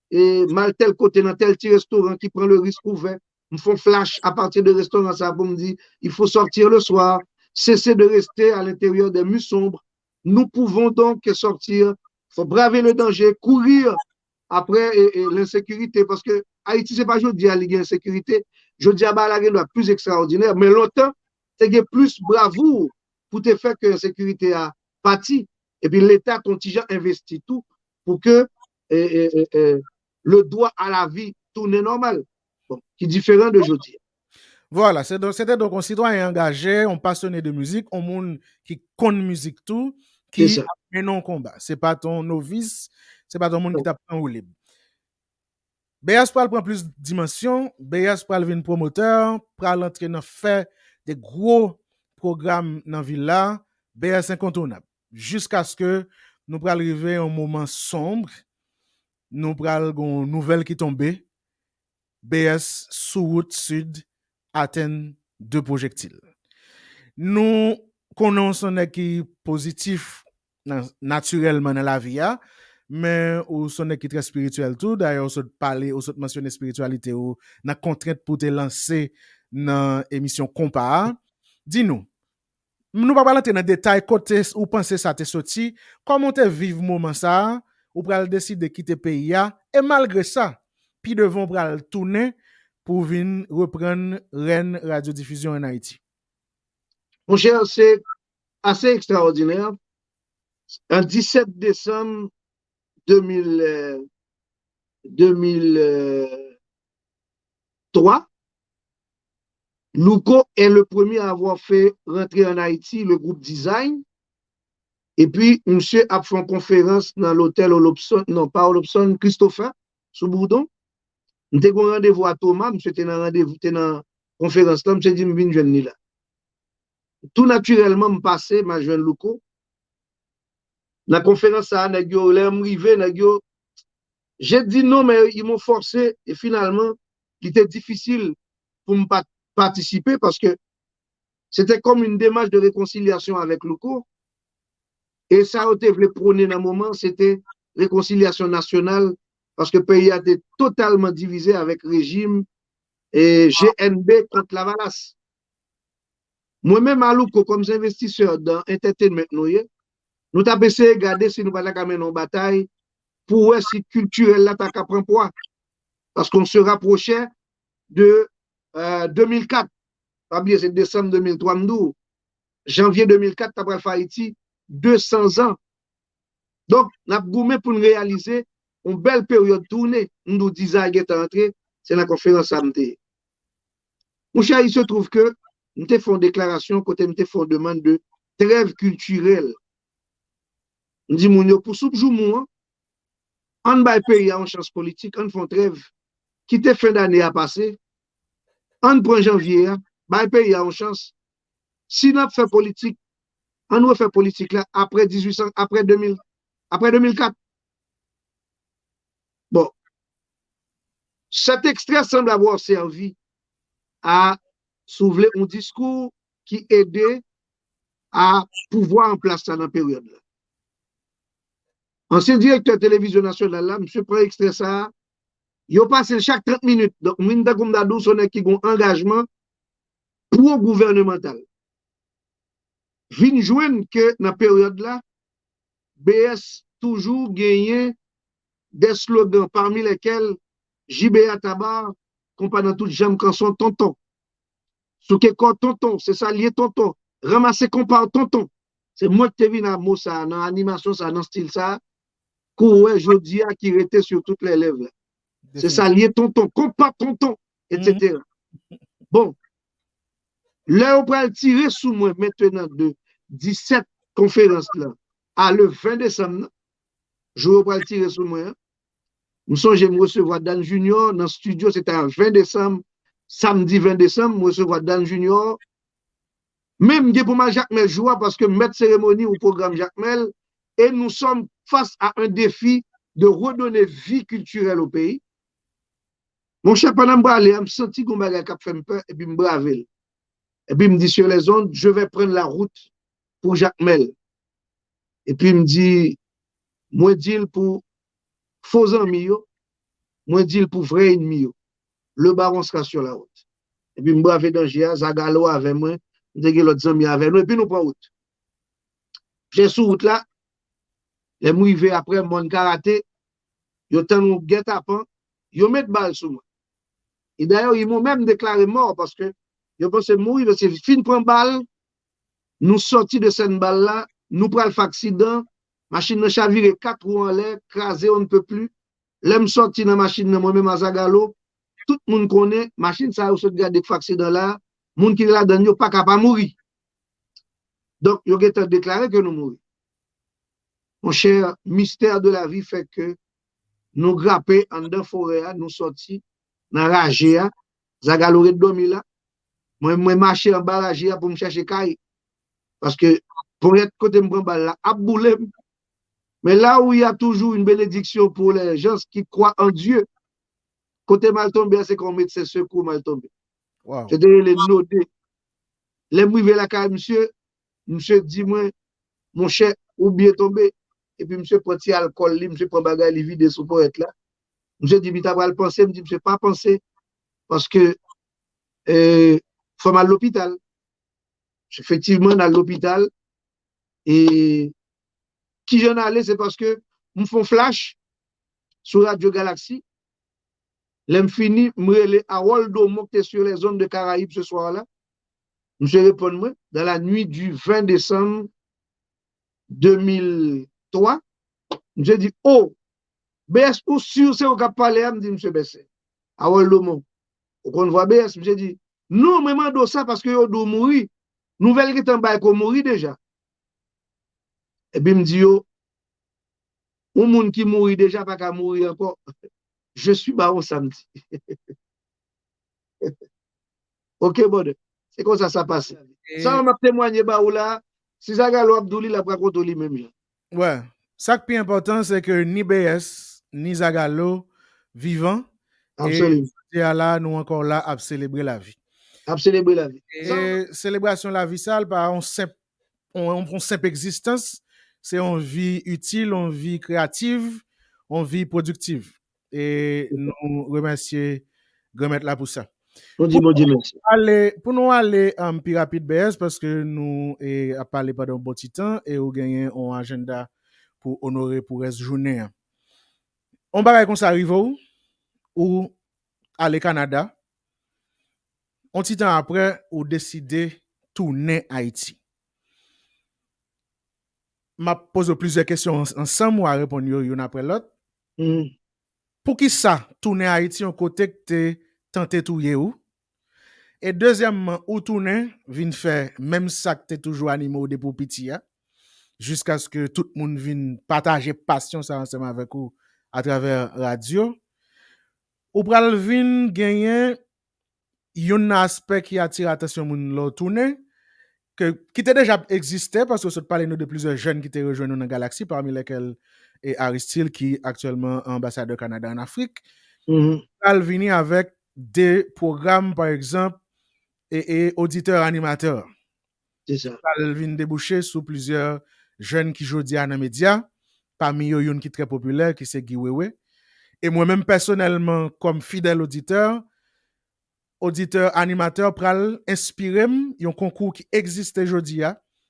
et mal tel côté dans tel petit restaurant qui prend le risque ouvert. Me font flash à partir de restaurant ça pour me dire il faut sortir le soir, cesser de rester à l'intérieur des murs sombres. Nous pouvons donc sortir, il faut braver le danger, courir après l'insécurité parce que Haïti c'est pas je dis à l'insécurité, je dis à la guerre plus extraordinaire, mais longtemps c'est plus bravoure pour te faire que l'insécurité a parti et puis l'État contingent investit tout pour que le droit à la vie tourner normal. Bon, qui est différent de aujourd'hui. Voilà, c'était donc un citoyen engagé, un passionné de musique, un monde qui connaît musique tout, qui mène un combat. C'est pas ton novice, c'est pas ton monde qui t'apprend au libre. BS pral prend plus de dimension, BS pral vin promoteur, pral entrer dans faire des gros programmes dans ville là, BS incontournable. Jusqu'à ce que nous pral arriver à un moment sombre, nous pral gon nouvelle qui tombe, BS sous route sud atteint 2 projectiles. Nous connaissons qui positif naturellement dans la vie, mais ou son qui très spirituel tout. D'ailleurs, on se parler, on se mentionner spiritualité ou na contrainte pour te lancer dans émission Compa. Dis-nous, nous pas parler dans détail côté ou penser ça t'est sorti, comment te vivre moment ça, ou pral décider de quitter pays et malgré ça, puis devons pral tourner pour venir reprendre Rennes radiodiffusion en Haïti. Mon cher, c'est assez extraordinaire. En 17 décembre 2003, Louko est le premier à avoir fait rentrer en Haïti le groupe Design. Et puis, monsieur a fait une conférence dans l'hôtel Olopson, non pas Olopson, Christopher, sous Bourdon. Nous avons un rendez-vous à Thomas, monsieur était dans rendez-vous, était dans la conférence là, monsieur dit, je viens jeune là. Tout naturellement, je passe, ma jeune Louko. La conférence, ça, j'ai dit non, mais ils m'ont forcé, et finalement, il était difficile pour me participer parce que c'était comme une démarche de réconciliation avec Louko. Et ça a été prôné dans un moment, c'était réconciliation nationale parce que le pays a été totalement divisé avec le régime et GNB contre la Valasse. Moi-même, à Louko, comme investisseur dans Entertainment, nous avons essayé de regarder si nous allons mener une bataille pour voir si culturel là t'as prendre poids. Parce qu'on se rapprochait de 2004. Pas bien, c'est décembre 2003, janvier 2004, t'as pris Haïti 200 ans. Donc, nous avons goumé pour nous réaliser une belle période tournée. Nous 10 ans est entré, c'est la conférence à m'té. Mon cher, il se trouve que nous avons fait une déclaration, côté nous avons fait une demande de trêve culturelle. Nous disons, pour soubjou, on va pays en chance politique, on fait trêve. Quitte fin d'année à passer, on prend janvier, on pays en chance. Si nous fait politique, on va faire politique là après 1800, après 2000, après 2004. Bon, cet extrait semble avoir servi à soulever un discours qui aidait à pouvoir en place dans la période là. Ancien directeur de télévision nationale là, monsieur prend extrait ça, il passe chaque 30 minutes. Donc, Minda Koumdadou, son qui ont engagement pro-gouvernemental. Vin joindre que dans la période là, BS toujours gagné des slogans parmi lesquels JBA Tabar, compagnon tout j'aime quand son tonton. Sous que quoi tonton, c'est ça lié tonton. Ramasser compas tonton. C'est moi qui te venu à mot ça, dans l'animation, ça, dans style ça. Coué, jodi a qui était sur toutes les lèvres. C'est ça lié tonton, compas tonton, etc. Bon. Là, on peut tirer sous moi maintenant de 17 conférences là à le 20 décembre. Je vais tirer sous moi. Nous sommes je me recevoir Dan Junior dans le studio, c'était un 20 décembre, samedi 20 décembre, je recevoir Dan Junior. Même pour moi, Jacques Mel joie parce que mettre cérémonie au programme Jacques Mel, et nous sommes face à un défi de redonner vie culturelle au pays. Mon cher Panamba, je me senti qu'on m'a fait peur et puis me braver. Et puis il me dit sur les ondes, je vais prendre la route pour Jacques Mel. Et puis il me dit, moi dis pour faux amis, moi dis pour vrai ennemi. Le baron sera sur la route. Et puis, je me dans Gia, Zagalo avec moi, je dis l'autre ami avec nous, et puis nous prenons route. J'ai sur route là, les mouillés après mon karaté, ils ont guet tapant, ils mettent balle sur moi. Et d'ailleurs, ils m'ont même déclaré mort parce que je pense que mourir, parce que fin prend balle, nous sortis de cette balle là, nous prenons l'accident, machine de chavire 4 roues en l'air, crasé, on ne peut plus. L'aime sorti dans la machine, moi-même à Zagalo, tout le monde connaît, machine ça, ou se garde des accident là, monde qui là dedans, pas capable de mourir. Donc, il a déclaré que nous mourons. Mon cher, mystère de la vie fait que nous grappons en dedans forêt, nous sortis dans la ragé, Zagaloré dormi là. Moi, marcher en bas la ragé pour me chercher caille. Parce que pour être côté me balle là, à bouler. Mais là où il y a toujours une bénédiction pour les gens qui croient en Dieu, côté mal tombé, c'est qu'on met ses secours mal tombé. Wow. C'est les noter. Les mouiller la caille, monsieur dit moi, mon cher, ou bien tombé. Et puis monsieur prend petit alcool, monsieur prend bagage, il vide sous pour être là. Monsieur dit, mais t'as pas le penser, me dit, monsieur pas penser. Parce que, faut mal à l'hôpital. Effectivement, dans l'hôpital. Et qui j'en allais, c'est parce que me font flash sur Radio Galaxy. L'aime fini, me à Waldo monté sur les zones de Caraïbes ce soir-là. Monsieur répond moi, dans la nuit du 20 décembre 2003, monsieur dit, oh, BS ou sûr c'est au cap parler, me dit monsieur Bessé. À Waldo Mont. On voit BS, monsieur dit, non, mais mando ça parce que yo doit mourir. Nouvelle qui est en bas, qu'on mourit déjà. Et puis me dit, yo, un monde qui mourit déjà, pas qu'à mourir encore. Je suis baron samedi. Ok, bon. C'est comme ça passe. Ça, on m'a témoigné, bah, là, si ça galo Abdouli, la raconte lui-même. Ouais. Ça qui est important, c'est que ni BS, ni Zagalo vivant. Absolument. Et là, nous encore là à célébrer la vie. À célébrer la vie. Et célébration de la vie, ça, par une simple existence, c'est une vie utile, une vie créative, une vie productive. Et nous remercions Gomet là pour ça. On dit bon Dieu merci. Pour nous aller un peu rapide BS, parce que nous avons parlé pendant un bon petit temps et nous avons un agenda pour honorer pour reste journée. On va comme ça arrive ou aller au Canada. Un petit temps après, ou décider tourner Haïti. Je pose plusieurs questions ensemble ou à répondre une après l'autre. Pour qui ça, tourner Haïti, un côté que tu tenté tout ou? Et deuxièmement, où tourner, vient faire même ça que tu es toujours animé de pour petit, jusqu'à ce que tout le monde vienne partager passion ça ensemble avec vous à travers la radio. Ou pral vin gagner un aspect qui attire l'attention moun l'autre tourner qui était déjà existé parce que vous parlez de plusieurs jeunes qui étaient rejoints dans la galaxie, parmi lesquels est Aristide qui est actuellement ambassadeur Canada en Afrique. Elle vient avec des programmes, par exemple, et auditeurs animateurs. C'est ça. Elle vient déboucher sur plusieurs jeunes qui jouent dans les médias, parmi eux, qui est très populaire, qui c'est Guy Wewe. Et moi-même, personnellement, comme fidèle auditeur animateur pral inspiré un concours qui existe aujourd'hui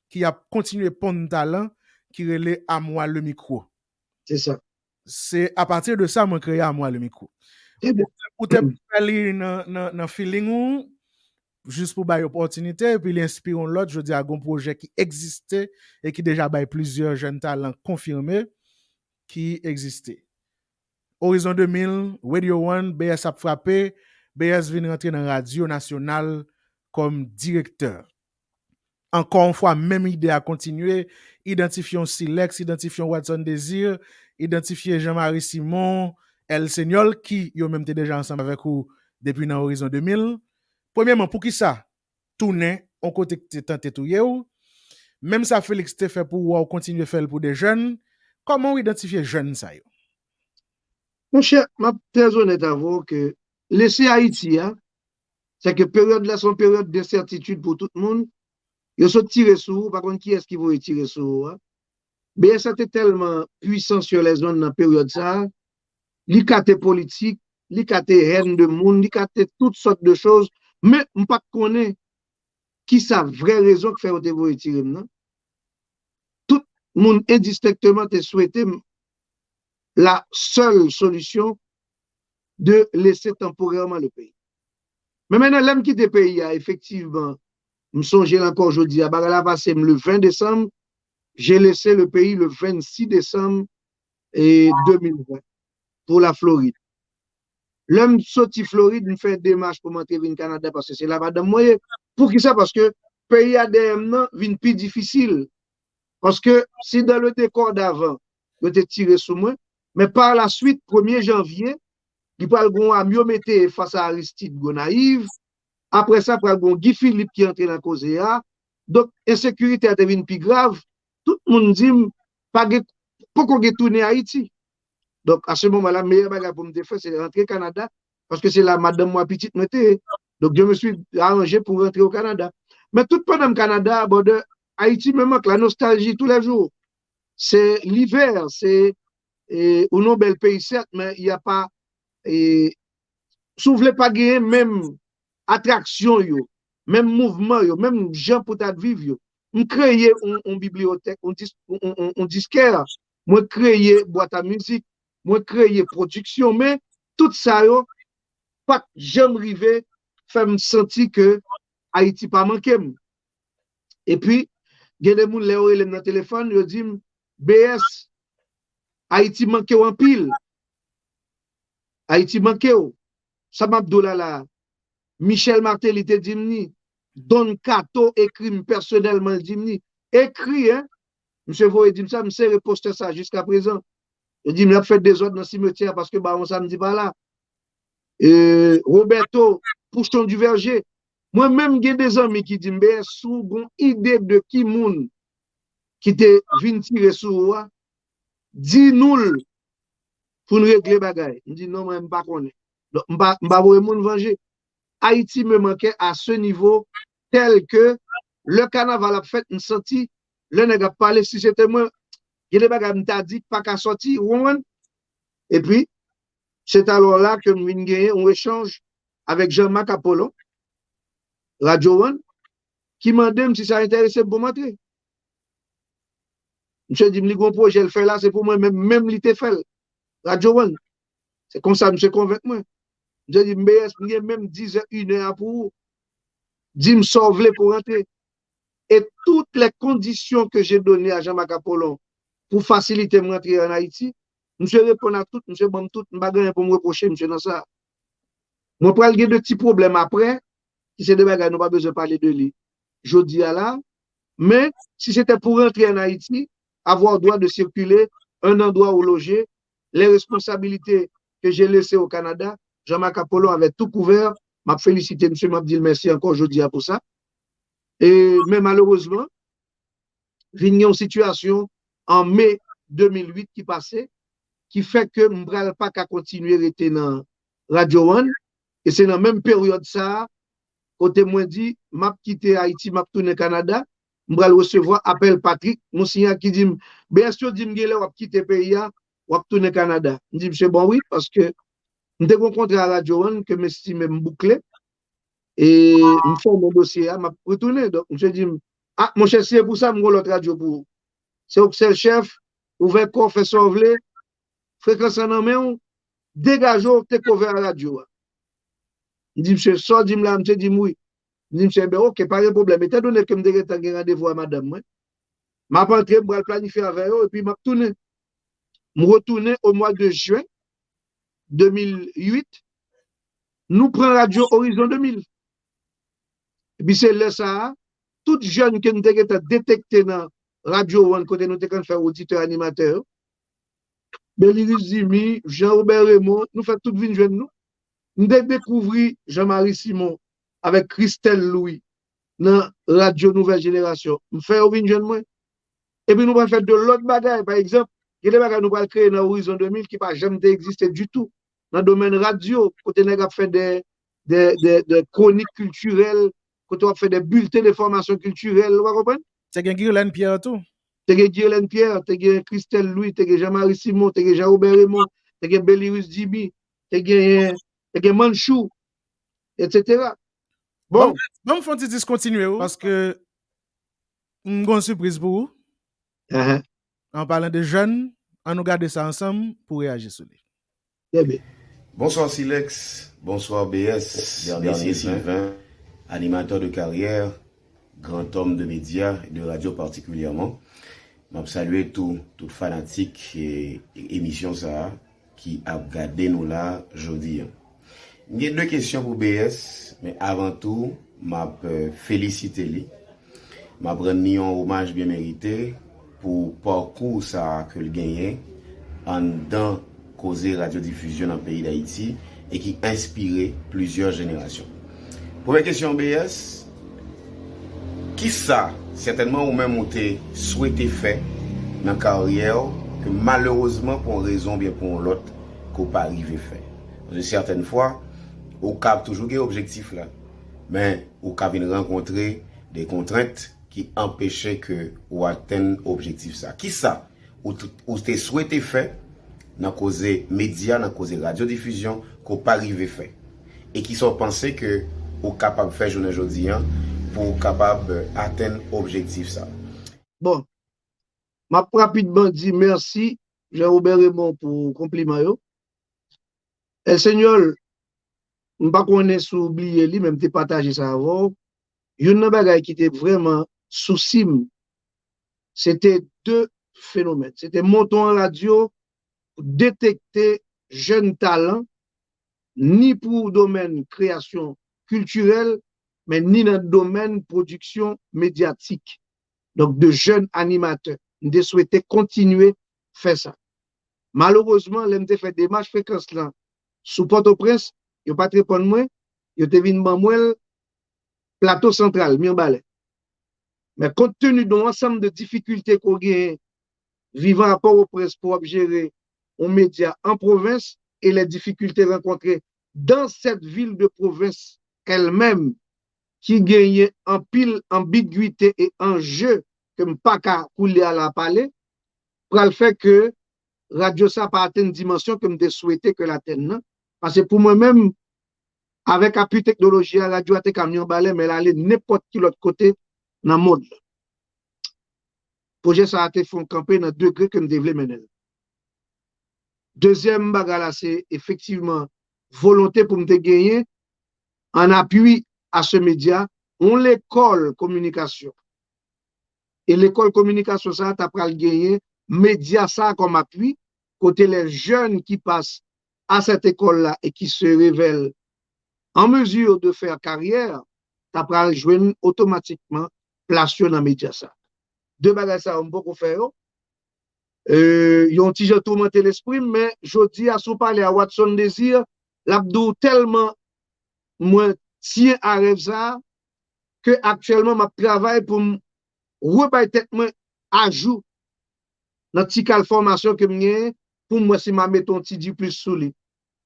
qui a continué pondre talent qui relève à moi le micro. C'est ça. C'est à partir de ça moi créé à moi le micro. Ou te parler dans feeling juste pour bailler opportunité et puis l'inspirer l'autre, je dis à un projet qui existait et qui déjà baille plusieurs jeunes talents confirmés qui existaient. Horizon 2000, Radio One, BS a frappé, BS vient rentrer dans la radio nationale comme directeur. Encore une fois, même idée à continuer, identifions Silex, identifions Watson Désir, identifier Jean-Marie Simon, El Segnol, qui yo même déjà ensemble avec vous depuis dans Horizon 2000. Premièrement, pour qui ça? Tourner, on côté que tu tenté tout ou même ça Félix te fait pour continuer à faire pour des jeunes. Comment identifier jeunes ça yo? Mon cher, ma très honnête à vous que laisser Haïti, c'est que période là, son période d'incertitude pour tout le monde. Ils sont tirés sur, par contre, qui est-ce qui va tirer sur? Mais ça était tellement puissant sur les zones dans la période ça. L'icate politique, l'icate haine de monde, l'icate toutes sortes de choses. Mais on ne pas connaît qui sa vraie raison que fait au vous tirer, non? Tout le monde indistinctement te souhaité la seule solution de laisser temporairement le pays. Mais maintenant, l'homme qui est pays, effectivement, je songe encore aujourd'hui, à Bagala passé le 20 décembre, j'ai laissé le pays le 26 décembre 2020 pour la Floride. l'homme sorti Floride, me fait démarche pour m'entrer au Canada parce que c'est la madame moyen. Pour qui ça? Parce que pays ADM vient plus difficile. Parce que si dans le décor d'avant, je t'ai tiré sous moi, mais par la suite, 1er janvier, il peut à mieux mettre face à Aristide Gonaïve. Après ça, il peut Guy Philippe qui entre dans la cause. Donc, insécurité a devenu plus grave. Tout le monde dit, pas qu'on tourner Haïti. Donc, à ce moment-là, le meilleur bagage pour me faire, c'est rentrer au Canada, parce que c'est la madame moi petite notée. Donc, je me suis arrangé pour rentrer au Canada. Mais tout pendant le Canada, bon, de Haïti me manque la nostalgie tous les jours. C'est l'hiver, c'est un non bel pays, certes, mais il n'y a pas, si vous ne voulez pas gagner même attraction, yo, même mouvement, yo, même gens pour vivre. Yo. On crée une bibliothèque, on disquaire, moi créer boîte à musique, moi créer production, mais tout ça, yo, pas jamais arrivé, fait me sentir que Haïti pas manqué. Et puis, il y a des gens qui ont le téléphone, ils disent, BS, Haïti manqué en pile. Haïti manqué. Ça m'a dit là. Michel Martel, il te dit, Don Cato écrit personnellement, il dit, écrit, hein. Monsieur Voye dit ça, monsieur reposté ça jusqu'à présent. Il dit, il a fait des ordres dans le cimetière parce que, bah, on samedi pas là. Roberto, Pouchon du Verger. Moi-même, j'ai des amis qui disent, mais sous une idée de qui moun qui te vient tirer sur moi, dis-nous pour nous régler bagaille. Il dit, non, moi, je ne pas connaître. Donc, je ne vais pas venger. Haïti me manquait à ce niveau tel que le carnaval a fait une sortie, le nègre a parlé, si c'était moi, il y a des bagages qui m'ont dit pas qu'à sortir, et puis, c'est alors là que nous avons gagné un échange avec Jean-Marc Apollon, Radio One, qui m'a demandé si ça intéressait pour m'entrer. Monsieur dit, le projet le fait là, c'est pour moi, même l'été fait, Radio One. C'est comme ça, monsieur convainc moi. Je dis, mais même 10 heures, 1 heure pour dire me sauver pour rentrer. Et toutes les conditions que j'ai données à Jean-Marc Apollon pour faciliter mon entrée en Haïti, monsieur répond à tout, monsieur bon tout, je ne vais pas me reprocher, monsieur dans ça. Moi, pour aller de petits problèmes après, si c'est des bagages, nous pas besoin de parler de lui. Je dis à là, mais si c'était pour rentrer en Haïti, avoir droit de circuler, un endroit où loger, les responsabilités que j'ai laissées au Canada, Jean-Marc Apollon avait tout couvert. M'a félicité, monsieur, m'a dit merci encore aujourd'hui pour ça. Mais malheureusement, il y a une situation en mai 2008 qui passait, qui fait que je ne peux pas continuer à rester dans Radio One. Et c'est dans la même période ça, côté moi dit, m'a quitté Haïti, m'a tourné Canada, je vais recevoir appel Patrick, mon signal qui dit, bien sûr, dit, je vais quitter le pays, je vais tourner Canada. Je dis, c'est bon, oui, parce que je me rencontré à Radio One, que je m'estime bouclé, et je fais mon dossier, je vais retourner. Donc, je dis, ah, mon chef, c'est pour ça, je vais l'autre radio pour. C'est le chef, ouvert corps, fait sauver, fréquence en main, dégageons, t'es couvert à la radio. Je dis, monsieur, sort, dis là, monsieur, dis oui. Je dis, monsieur, ben, ok, pas de problème. Étant donné que je me rendez-vous à madame, je vais rentrer, je vais planifier avec eux, et puis je vais retourner. Je retourner au mois de juin 2008. Nous prenons Radio Horizon 2000. Et puis c'est là ça, tout jeune que nous avons détecté dans Radio One, côté nous avons fait auditeur animateur, Beliris Zimi, Jean-Robert Raymond, nous faisons tout venir jeune nous. Nous avons découvert Jean-Marie Simon avec Christelle Louis dans Radio Nouvelle Génération. Nous faisons venir jeune moi. Et puis nous allons faire de l'autre bagaille. Par exemple, il y a des bagailles nous allons créer dans Horizon 2000 qui n'a jamais existé du tout. Dans le domaine radio, côté nous avons fait des chroniques culturelles, quand on fait des bulletins de formation culturelle, vous comprenez? C'est Guirlaine Pierre tout. C'est Guirlaine Pierre, c'est Christelle Louis, c'est Jean-Marie Simon, c'est Jean-Robert Raymond, c'est Beliris Dibi, c'est Manchou, etc. Bon. Bon, faut que continuer parce que une bonne surprise pour vous. En parlant de jeunes, on nous garde ça ensemble pour réagir sur lui. Bonsoir Silex, bonsoir BS, Bernier Sylvain, animateur de carrière, grand homme de médias et de radio particulièrement. Je salue tout fanatique et émission ça qui a regardé nous là aujourd'hui. Il y a deux questions pour BS, mais avant tout, je félicite lui. Je prends un hommage bien mérité pour le parcours ça que le gagné en dans causer radiodiffusion dans le pays d'Haïti et qui inspiré plusieurs générations. Première question BS, qui ça certainement ou même avez souhaité faire dans la carrière que malheureusement pour une raison bien pour l'autre qu'on pas arrivé faire. Parce que certaines fois au cap toujours des objectifs là, mais au cap vient rencontrer des contraintes qui empêchaient que ou atteindre objectif ça. Qui ça ou t'es souhaité faire dans cause médias, dans cause radiodiffusion qu'on pas arrivé faire et qui sont pensés que ou capable faire journée aujourd'hui pour capable atteindre objectif ça. Bon, m'a rapidement dit merci Jean-Robert Raymond pour compliment yo. El Seigneur, m'pas connait sou oublier li même te partager ça avant. Yon nan bagay qui était vraiment souci, c'était deux phénomènes. C'était monter en radio pour détecter jeunes talents, ni pour domaine création culturelle, mais ni dans le domaine production médiatique. Donc, de jeunes animateurs. Nous souhaité continuer à faire ça. Malheureusement, l'MT fait des démarches fréquences là. Sous Port-au-Prince, il n'y a pas de répondre moi, il y a des plateau central, Mirbalais. Mais compte tenu d'un ensemble de difficultés qu'on a vivant à Port-au-Prince pour gérer un média en province et les difficultés rencontrées dans cette ville de province elle-même qui gagne en pile ambiguïté et enjeu que pas qu'à couler à la palais, pour le fait que radio ça pas atteint une dimension que me souhaité que l'atteigne. Parce que pour moi-même, avec appui technologie, la radio a été camion balai, mais elle allait n'importe qui l'autre côté dans le monde. Le projet ça a été fait camper dans 2 degrés que me devais mener. Deuxième bagarre, c'est effectivement volonté pour me gagner en appui à ce média, on l'école communication. Et l'école communication, ça, tu as gagné, média ça comme appui, côté les jeunes qui passent à cette école-là et qui se révèlent en mesure de faire carrière, tu as joindre automatiquement place dans les médias ça. Deux bagages ça, on peut faire. Ils ont déjà tourmenté l'esprit, mais je dis à sous parler à Watson Désir, l'abdou tellement moi tiens à rêve ça que actuellement je travaille pour rebattre tête moi à jour dans petit formation que j'ai pour moi si m'a mettre un petit du plus sous lui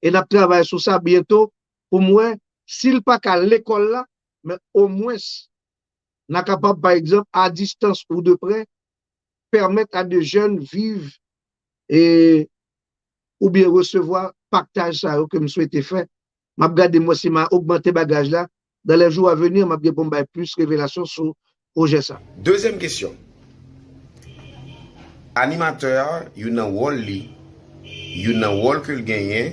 et je travaille sur ça bientôt pour moi s'il pas qu'à l'école là mais au moins n'a capable par exemple à distance ou de près permettre à des jeunes vivre et ou bien recevoir partage ça que me souhaite faire m'a regarder moi si m'a augmenté bagage là dans les jours à venir m'a bon plus révélation sur projet ça. Deuxième question. Animateur, il y a un rôle que le gagne,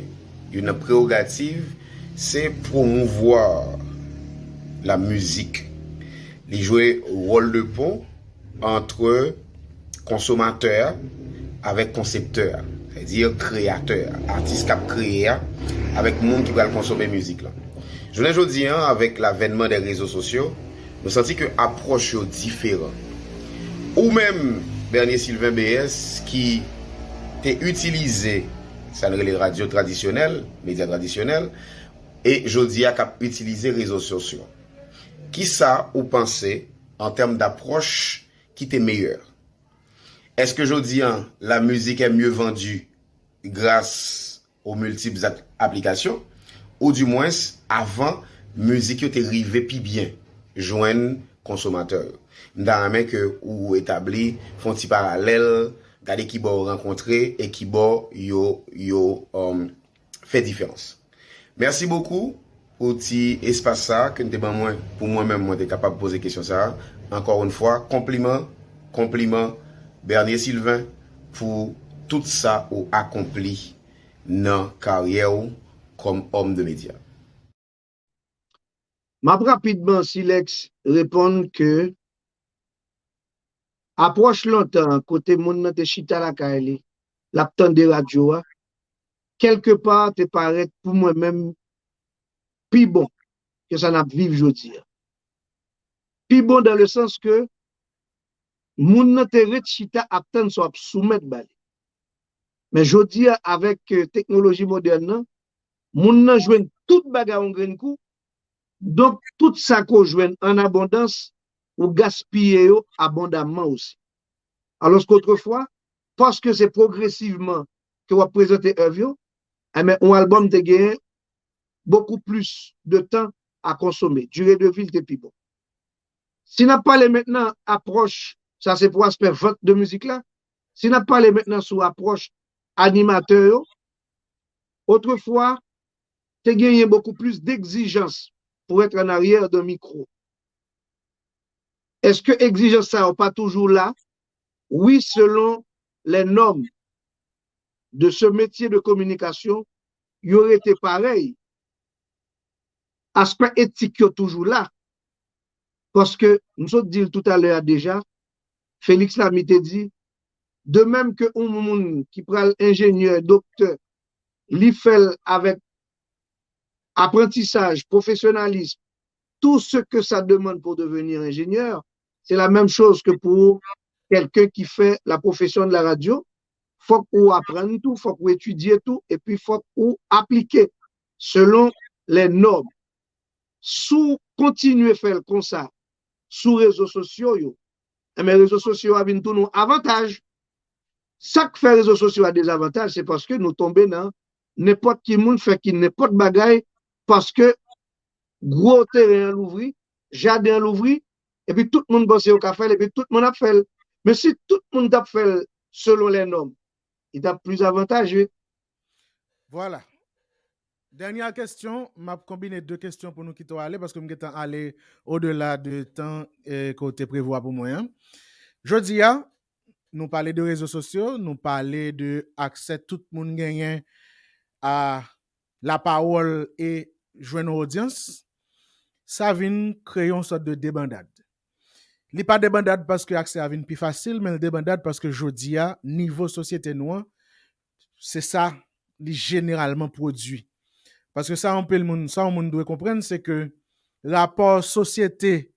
il y a une prérogative, c'est promouvoir la musique. Il joue un rôle de pont entre consommateur avec concepteur, c'est-à-dire créateur, artiste qui a créé avec le monde qui va consommer musique là. Je ne dis avec l'avènement des réseaux sociaux, nous sentons que approche différente. Ou même dernier Sylvain BS qui est utilisé ça les radios traditionnelles, médias traditionnels et je dis à utiliser les réseaux sociaux. Qui ça ou pensez en termes d'approche qui est meilleur? Est-ce que je dis la musique est mieux vendue grâce aux multiples applications ou du moins avant musique était arrivée puis bien joindre consommateur dans main que ou établi font petit parallèle garder qui bon rencontrer et qui bon yo fait différence. Merci beaucoup pour petit espace ça que n'était pas moi pour moi-même moi capable de poser question ça encore une fois compliment Bernier Sylvain pour tout ça ou accompli dans carrière comme homme de médias. M'a rapidement Silex répondre que approche longtemps côté moun nan te chita la kaili l'aptan de radio quelque part te paraît pour moi-même plus bon que ça n'a vivre aujourd'hui. Plus bon dans le sens que moun nan te ret chita aptan so ap soumettre balé. Mais jodi avec technologie moderne, moun nan jwenn tout bagay en grain coup. Donc tout ça qu'on jwenn en abondance ou gaspiller yo abondamment aussi. Alors qu'autrefois, parce que c'est progressivement que on présenter œuvre, mais un album te gagne beaucoup plus de temps à consommer. Durée de vie, c'est plus bon. Si n'a pas maintenant approche, ça c'est pour aspect vente de musique là. Si n'a pas maintenant sur approche animateur, autrefois, te gagné beaucoup plus d'exigence pour être en arrière d'un micro. Est-ce que exigence ça n'est pas toujours là? Oui, selon les normes de ce métier de communication, il aurait été pareil. Aspect éthique est toujours là. Parce que, nous avons dit tout à l'heure déjà, Félix Lamy te dit, de même que un monde qui prend ingénieur, docteur, li fait avec apprentissage, professionnalisme, tout ce que ça demande pour devenir ingénieur, c'est la même chose que pour quelqu'un qui fait la profession de la radio. Faut qu'on apprenne tout, faut qu'on étudie tout, et puis faut qu'on applique selon les normes. Sous continuer à faire comme ça, sous réseaux sociaux, mais réseaux sociaux ont tous nos avantages. Ça que fait réseaux sociaux a des avantages, c'est parce que nous tombons dans n'importe qui monde fait qui n'importe bagaille, parce que gros terrain l'ouvrir, jardin l'ouvrir, et puis tout le monde bosse au café, et puis tout le monde a fait. Mais si tout le monde a fait selon les normes, il a plus avantageux. Voilà. Dernière question, m'a combiné deux questions pour nous quitter aller parce que nous sommes allés au-delà du temps côté prévoir pour moi. Jeudi, nous parlons de réseaux sociaux, nous parlons de accès tout le monde gagne à la parole et joindre une audience. Ça vient créer une sorte de débandade. Il n'est pas débandade parce que l'accès vient plus facile, mais le débandade parce que jeudi, niveau société noire, c'est ça qui généralement produit. Parce que ça, on doit comprendre, c'est que rapport société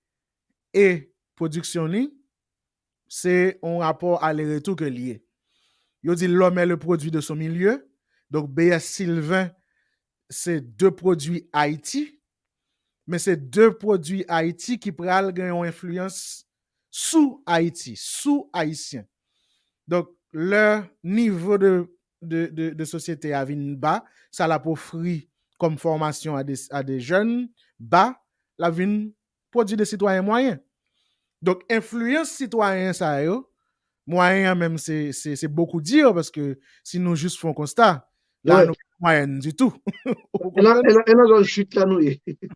et production, c'est un rapport aller-retour que lié. Yo dit l'homme est le produit de son milieu. Donc, B.S. Sylvain, c'est deux produits Haïti, mais c'est deux produits Haïti qui pral gagner une influence sous Haïti, sous haïtien. Donc, leur niveau de société a vin bas, ça l'a offert comme formation à des jeunes bas, la vin produit des citoyens moyens. Donc, influence citoyen, ça yo, moyen même, c'est beaucoup dire parce que si nous juste font constat, là, nous moyen du tout. Elle a une chute là, nous.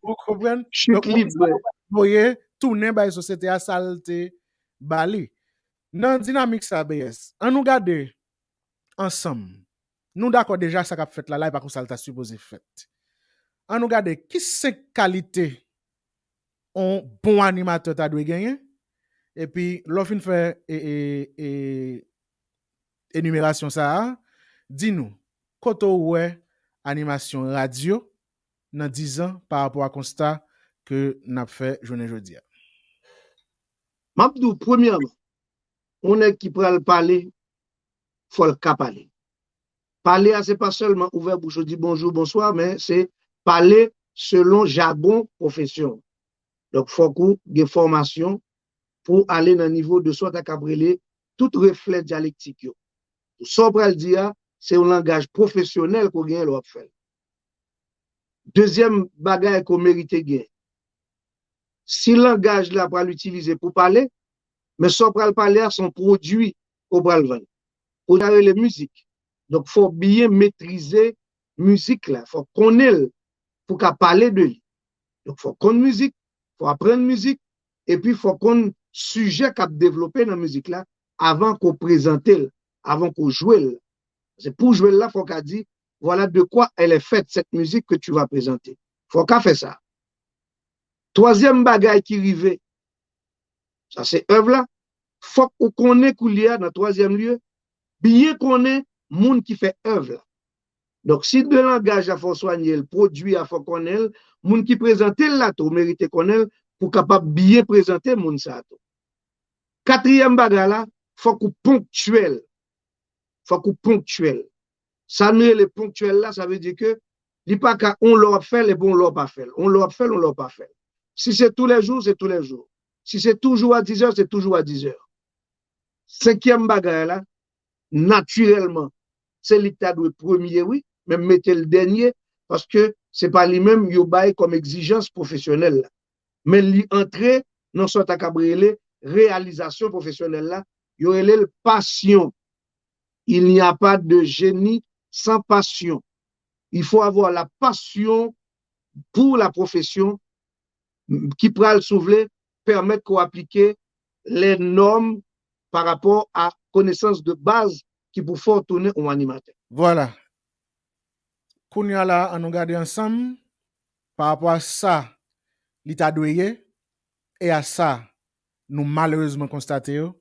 Vous comprenez? Chute libre. Vous voyez, tourner par la société à saleté, bali. Dans la dynamique ça, BS, on nous garde ensemble. Nous d'accord déjà ça qu'a fait là, pas comme ça t'a supposé fait. On nous garde qui c'est qualité un bon animateur t'a doit gagner et puis l'offre fait énumération ça, dis-nous koto ouais animation radio dans 10 ans par rapport à constat que n'a fait journée aujourd'hui. Mabdou premièrement, on est qui peut parler, faut le cap parler. Parler, c'est pas seulement ouvert bouche, dire bonjour, bonsoir, mais c'est parler selon jargon profession. Donc, il faut qu'on ait formation pour aller dans le niveau de soit à cabrelé, tout reflet dialectique. Sans le dire, c'est un langage professionnel qu'on gagne l'autre fait. Deuxième bagage qu'on mérite gain. Si le langage là pour l'utiliser pour parler, mais sans parler à son produit qu'on va le vendre. Pour parler les musiques. Donc, il faut bien maîtriser la musique là. Il faut connaître pour qu'à parler de lui. Donc, il faut connaître musique, il faut apprendre musique, et puis il faut connaître sujet qu'a développé dans la musique là avant qu'on présente, avant qu'on joue. C'est pour jouer là, il faut qu'à dire, voilà de quoi elle est faite, cette musique que tu vas présenter. Il faut qu'à faire ça. Troisième bagaille qui arrive, ça c'est œuvre là, il faut qu'on connaisse qu'il y a dans le troisième lieu, bien qu'on ait monde qui fait œuvre là. Donc, si de langage à faut soigner, le produit à faut connaître, moun qui présente là tout mérite connaître pour capable bien présenter moun ça tout. Quatrième bagage là, faut qu'on ponctuel. Faut qu'on ponctuel. Ça n'est le ponctuel là, ça veut dire que il pas qu'à on l'a fait et bon l'a pas fait. On l'a fait, on l'a pas fait. Si c'est tous les jours, c'est tous les jours. Si c'est toujours à 10 heures, c'est toujours à 10 heures. Cinquième bagage là, naturellement, c'est l'état de premier, oui, mais mettez le dernier, parce que c'est pas lui-même qui bail comme exigence professionnelle. Mais lui entrer dans son cabrélé, réalisation professionnelle là, il y aurait le passion. Il n'y a pas de génie sans passion. Il faut avoir la passion pour la profession qui pourra le soulever, permettre qu'on applique les normes par rapport à connaissance de base qui pour faire tourner un animateur. Voilà. Kounya là, on nous garde ensemble par rapport à ça, l'état doué et à ça, nous malheureusement constatons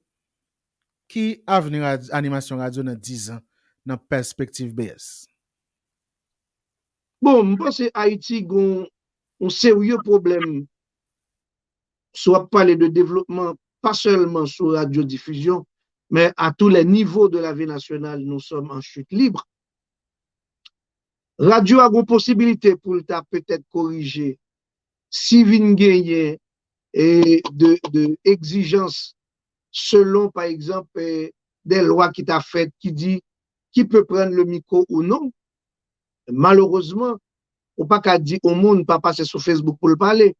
qui avenir animation radio dans 10 ans dans perspective BS. Bon, je pense que Haïti a un sérieux problème. Soit parler de développement, pas seulement sur radiodiffusion, mais à tous les niveaux de la vie nationale, nous sommes en chute libre. Radio a une possibilité pour peut-être corriger si vin gagné et de exigences selon, par exemple, des lois qui t'a faites qui dit qui peut prendre le micro ou non. Malheureusement, on pas qu'à dire au monde pas passer sur Facebook pour le parler.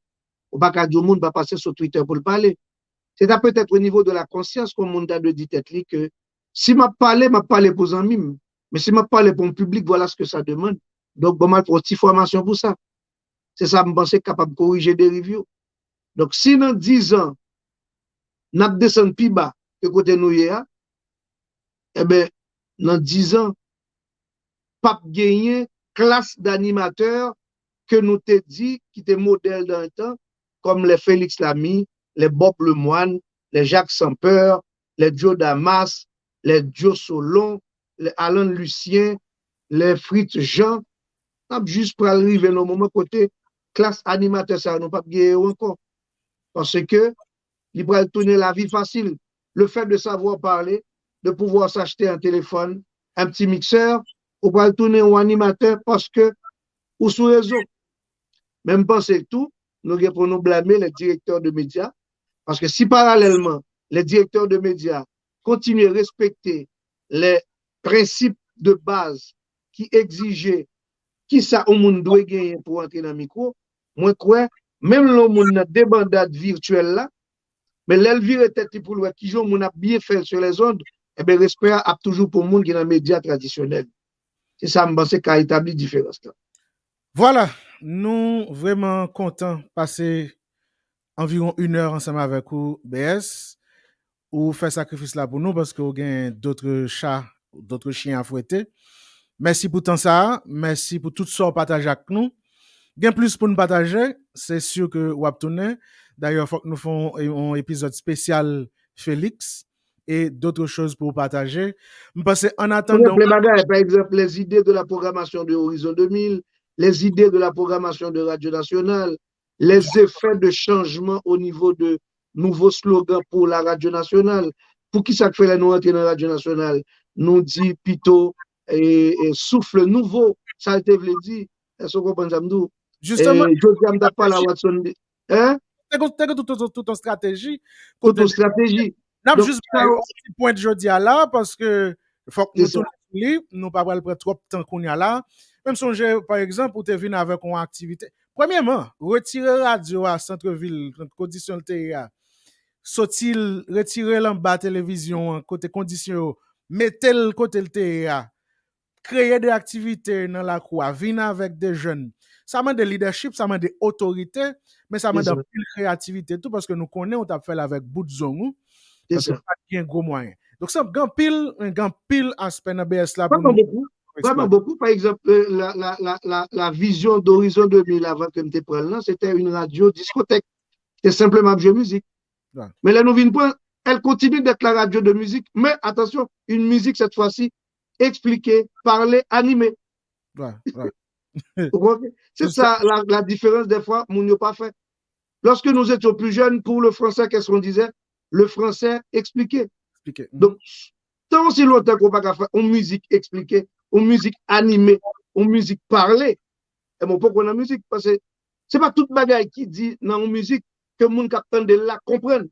On pas qu'à dire au monde pas passer sur Twitter pour le parler. C'est peut-être au niveau de la conscience qu'on monde a de dit tête que si m'a parlé pour les amis, mais si m'a parlé pour le public, voilà ce que ça demande. Donc, bon, mal pour une petite formation pour ça. C'est ça, je pense capable de corriger des reviews. Donc, si dans 10 ans, nous descendons plus bas que côté nous, eh bien, dans 10 ans, pas gagner classe d'animateurs que nous te dit qui étaient modèles dans le temps, comme les Félix Lamy, les Bob Lemoine, les Jacques Sampeur, les Joe Damas, les Joe Solon, les Alain Lucien, les Fritz Jean. Juste pour arriver dans le moment côté classe animateur, ça n'a pas gagné encore. Parce que, il va tourner la vie facile. Le fait de savoir parler, de pouvoir s'acheter un téléphone, un petit mixeur, ou va tourner un animateur parce que, ou sous réseau. Même pas c'est tout, nous pour nous blâmer les directeurs de médias. Parce que si parallèlement, les directeurs de médias continuent à respecter les principes de base qui exigeaient qui ça au monde doit gagner pour entrer dans le micro, moi crois même le monde a des bandades virtuelles là, mais l'elvire était pour le qui joue mon a bien fait sur les ondes, et bien respect a toujours pour monde qui est dans les médias traditionnels. C'est ça me pense qu'a établi différence là. Voilà, nous vraiment contents de passer environ 1 heure ensemble avec vous BS ou faire sacrifice là pour nous parce que vous avez d'autres chats, d'autres chiens à fouetter. Merci pour tout ça. Merci pour tout ça partager avec nous. Bien plus pour nous partager, c'est sûr que vous avez tourné. D'ailleurs, il faut que nous fassions un épisode spécial Félix et d'autres choses pour partager. Je pense en attendant. Par exemple, les idées de la programmation de Horizon 2000, les idées de la programmation de Radio Nationale, les effets de changement au niveau de nouveaux slogans pour la Radio Nationale. Pour qui ça fait la nous entrer dans la Radio Nationale? Nous dit plutôt et souffle nouveau, ça a été dit. Est-ce que vous comprenez ça? Justement, je ne pas la Watson. Hein? Toute une stratégie. Toute une stratégie. Donc, juste un petit point de jeudi à là, parce que faut que nous tournions, nous pas prendre trop de temps qu'on y a là. Même si on par exemple, pour te venir avec une activité. Premièrement, retirer radio à centre-ville, condition de TIA. Sortir, retirer l'en bas télévision, côté condition, mettez le côté le TIA. Créer des activités dans la cour, venir avec des jeunes. Ça m'a de leadership, ça m'a de autorité, mais ça m'a de créativité, tout parce que nous connaissons, on a fait avec bout de zone, parce que pas bien gros moyen. Donc, ça, un grand pile aspect dans BS là. Vraiment beaucoup. Par exemple, la vision d'Horizon 2000 avant que je te prenne, c'était une radio discothèque. C'était simplement de musique. Ouais. Mais là, nous venons point, elle continue d'être la radio de musique, mais attention, une musique cette fois-ci expliquer, parler, animer. Ouais. Vous comprenez? C'est ça la différence des fois, moun yo pas fait. Lorsque nous étions plus jeunes, pour le français, qu'est-ce qu'on disait? Le français expliqué. Expliqué. Donc, tant aussi longtemps qu'on va faire une musique expliquée, une musique animée, une musique parlée, et mon pourquoi la musique? Parce que c'est pas toute bagaille qui dit dans une musique que moun capteur de la comprenne.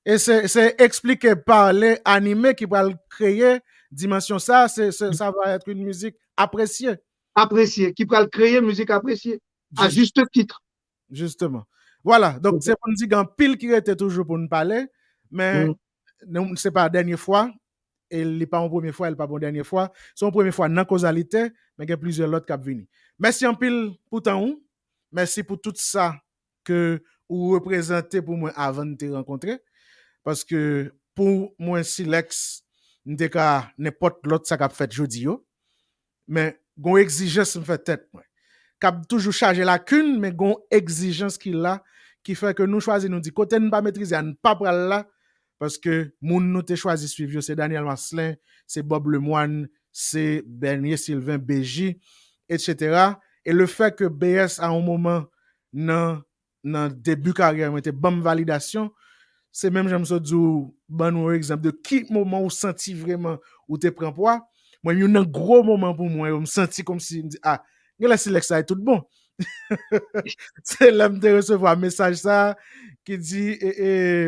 Et c'est expliqué, parler, animé qui va créer dimension ça, ça va être une musique appréciée. Appréciée, qui va créer une musique appréciée, à juste titre. Justement. Voilà, donc c'est pour nous dire qu'un pile qui était toujours pour nous parler, mais c'est pas la dernière fois, et il n'est pas en première fois, il n'est pas en dernière fois, c'est en première fois dans causalité, mais il y a plusieurs autres qui viennent. Merci en pile pour temps, merci pour tout ça que vous représentez pour moi avant de te rencontrer, parce que pour moi, Silex, n'importe l'autre ça qu'a fait jeudi, mais gon exigence me fait tête moi. Cap toujours charger lacune mais gon exigence qu'il a qui fait que nous choisir nous dit côté ne pas maîtriser ne pas prendre là parce que moun nous te choisi suivre c'est Daniel Maslin, c'est Bob Lemoine, c'est Bernier Sylvain BJ etc. Et le fait que BS à un moment dans début carrière était bonne validation, c'est même j'aime ça dire bon exemple de qui moment où senti vraiment où te prend poids. Moi, il y a un gros moment pour moi, je me senti comme si, ah, la sélection est tout bon. C'est là que je recevoir un message ça qui dit,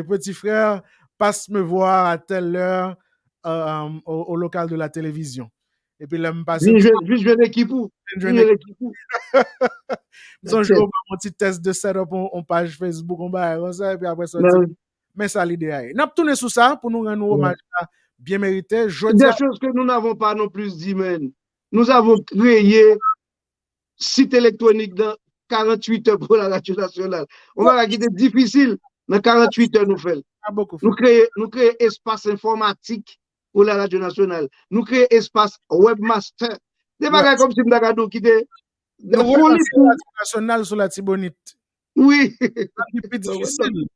petit frère, passe me voir à telle heure au local de la télévision. Et puis là, je passe. Je vais l'équipe. Je un petit test de setup en page Facebook, on va ça, et puis après ça, mais ça l'idée. N'a pas tourné sur ça pour nous rendre hommage bien mérité. Des choses que nous n'avons pas non plus dit, men. Nous avons créé site électronique dans 48 heures pour la radio nationale. On va la quitter difficile, dans 48 heures nous faisons. Nous créons espace informatique pour la radio nationale. Nous créons espace webmaster. Des bagages comme si nous avons quitté. La radio nationale sur la Tibonite. Oui. C'est difficile.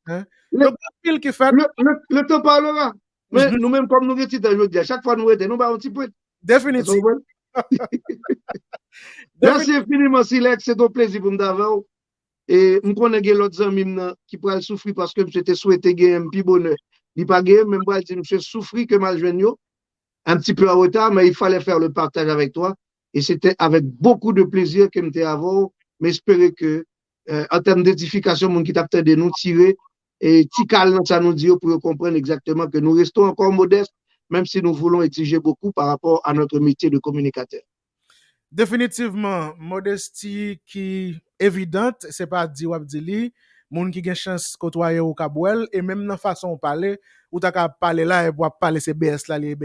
Le temps parlera. Mais nous-mêmes, comme nous étions, je dis, à chaque fois nous étions, nous avons un petit peu. Définitivement. Merci infiniment, Silex. C'est un plaisir pour nous d'avoir. Et je connais l'autre ami qui pourrait souffrir parce que je souhaité gagner un petit bonheur. Il pas gagné, même moi, je souffrir que mal un petit peu en retard, mais il fallait faire le partage avec toi. Et c'était avec beaucoup de plaisir que je avant. Mais j'espère que, en termes d'édification, mon qui t'a peut-être de nous tirer. Et Tikal, ça nous dit pour comprendre exactement que nous restons encore modestes, même si nous voulons exiger beaucoup par rapport à notre métier de communicateur. Définitivement, modestie qui évidente, c'est pas dit ou abdili, moun qui gen chance côtoyer au Kabouel, et même dans façon de parler, ou t'as qu'à parler là, et pour parler c'est BS là, mais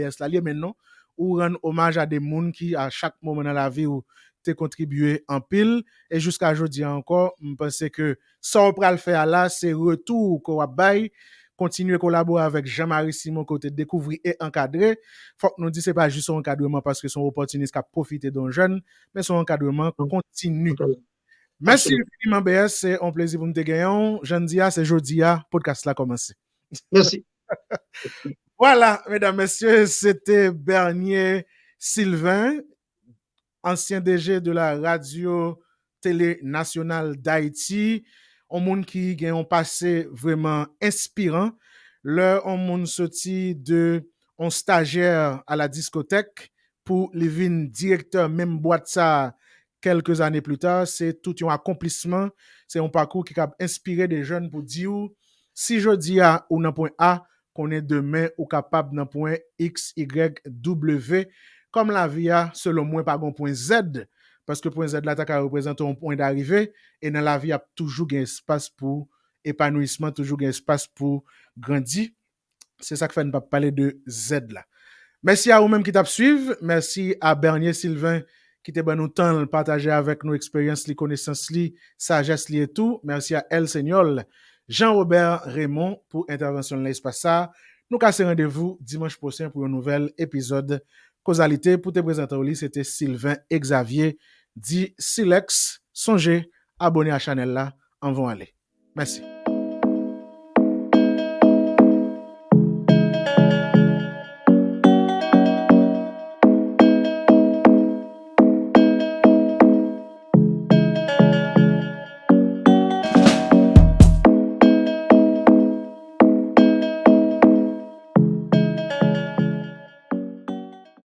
non, ou rendre hommage à des moun qui, à chaque moment dans la vie, ou t'es contribué en pile, et jusqu'à aujourd'hui encore, je pense que ça on peut le faire là, c'est retour qu'on va bailler, continuer à collaborer avec Jean-Marie Simon côté découvrir et encadrer. Faut que nous dit c'est pas juste un encadrement parce que son opportuniste qui a profité d'un jeune, mais son encadrement continue. Merci infiniment BS, c'est un plaisir pour nous te gagner. Jean Dia, c'est jeudi podcast là commencé. Merci. Voilà, mesdames, messieurs, c'était Bernier Sylvain, ancien DG de la radio télé nationale d'Haïti. Un monde qui a un passé vraiment inspirant. Là, un monde sorti de un stagiaire à la discothèque pour le directeur même boîte ça quelques années plus tard. C'est tout un accomplissement. C'est un parcours qui a inspiré des jeunes pour dire si je dis A ou dans point A, qu'on est demain ou capable dans point X, Y, W, comme la vie a, selon moi, pas un point Z. Parce que point Z là, ça représente un point d'arrivée et dans la vie, il y a toujours un espace pour épanouissement, toujours un espace pour grandir. C'est ça que fait ne pas parler de Z là. Merci à vous-même qui t'a suivi. Merci à Bernier Sylvain qui t'a bon temps de partager avec nos expériences, les connaissances, les sagesse et tout. Merci à El Señol, Jean-Robert Raymond pour intervention dans l'espace ça. Nous cassons rendez-vous dimanche prochain pour un nouvel épisode Causalité. Pour te présenter au lit, c'était Sylvain Xavier dit Silex. Songez, abonnez à la chaîne là, en vont aller. Merci.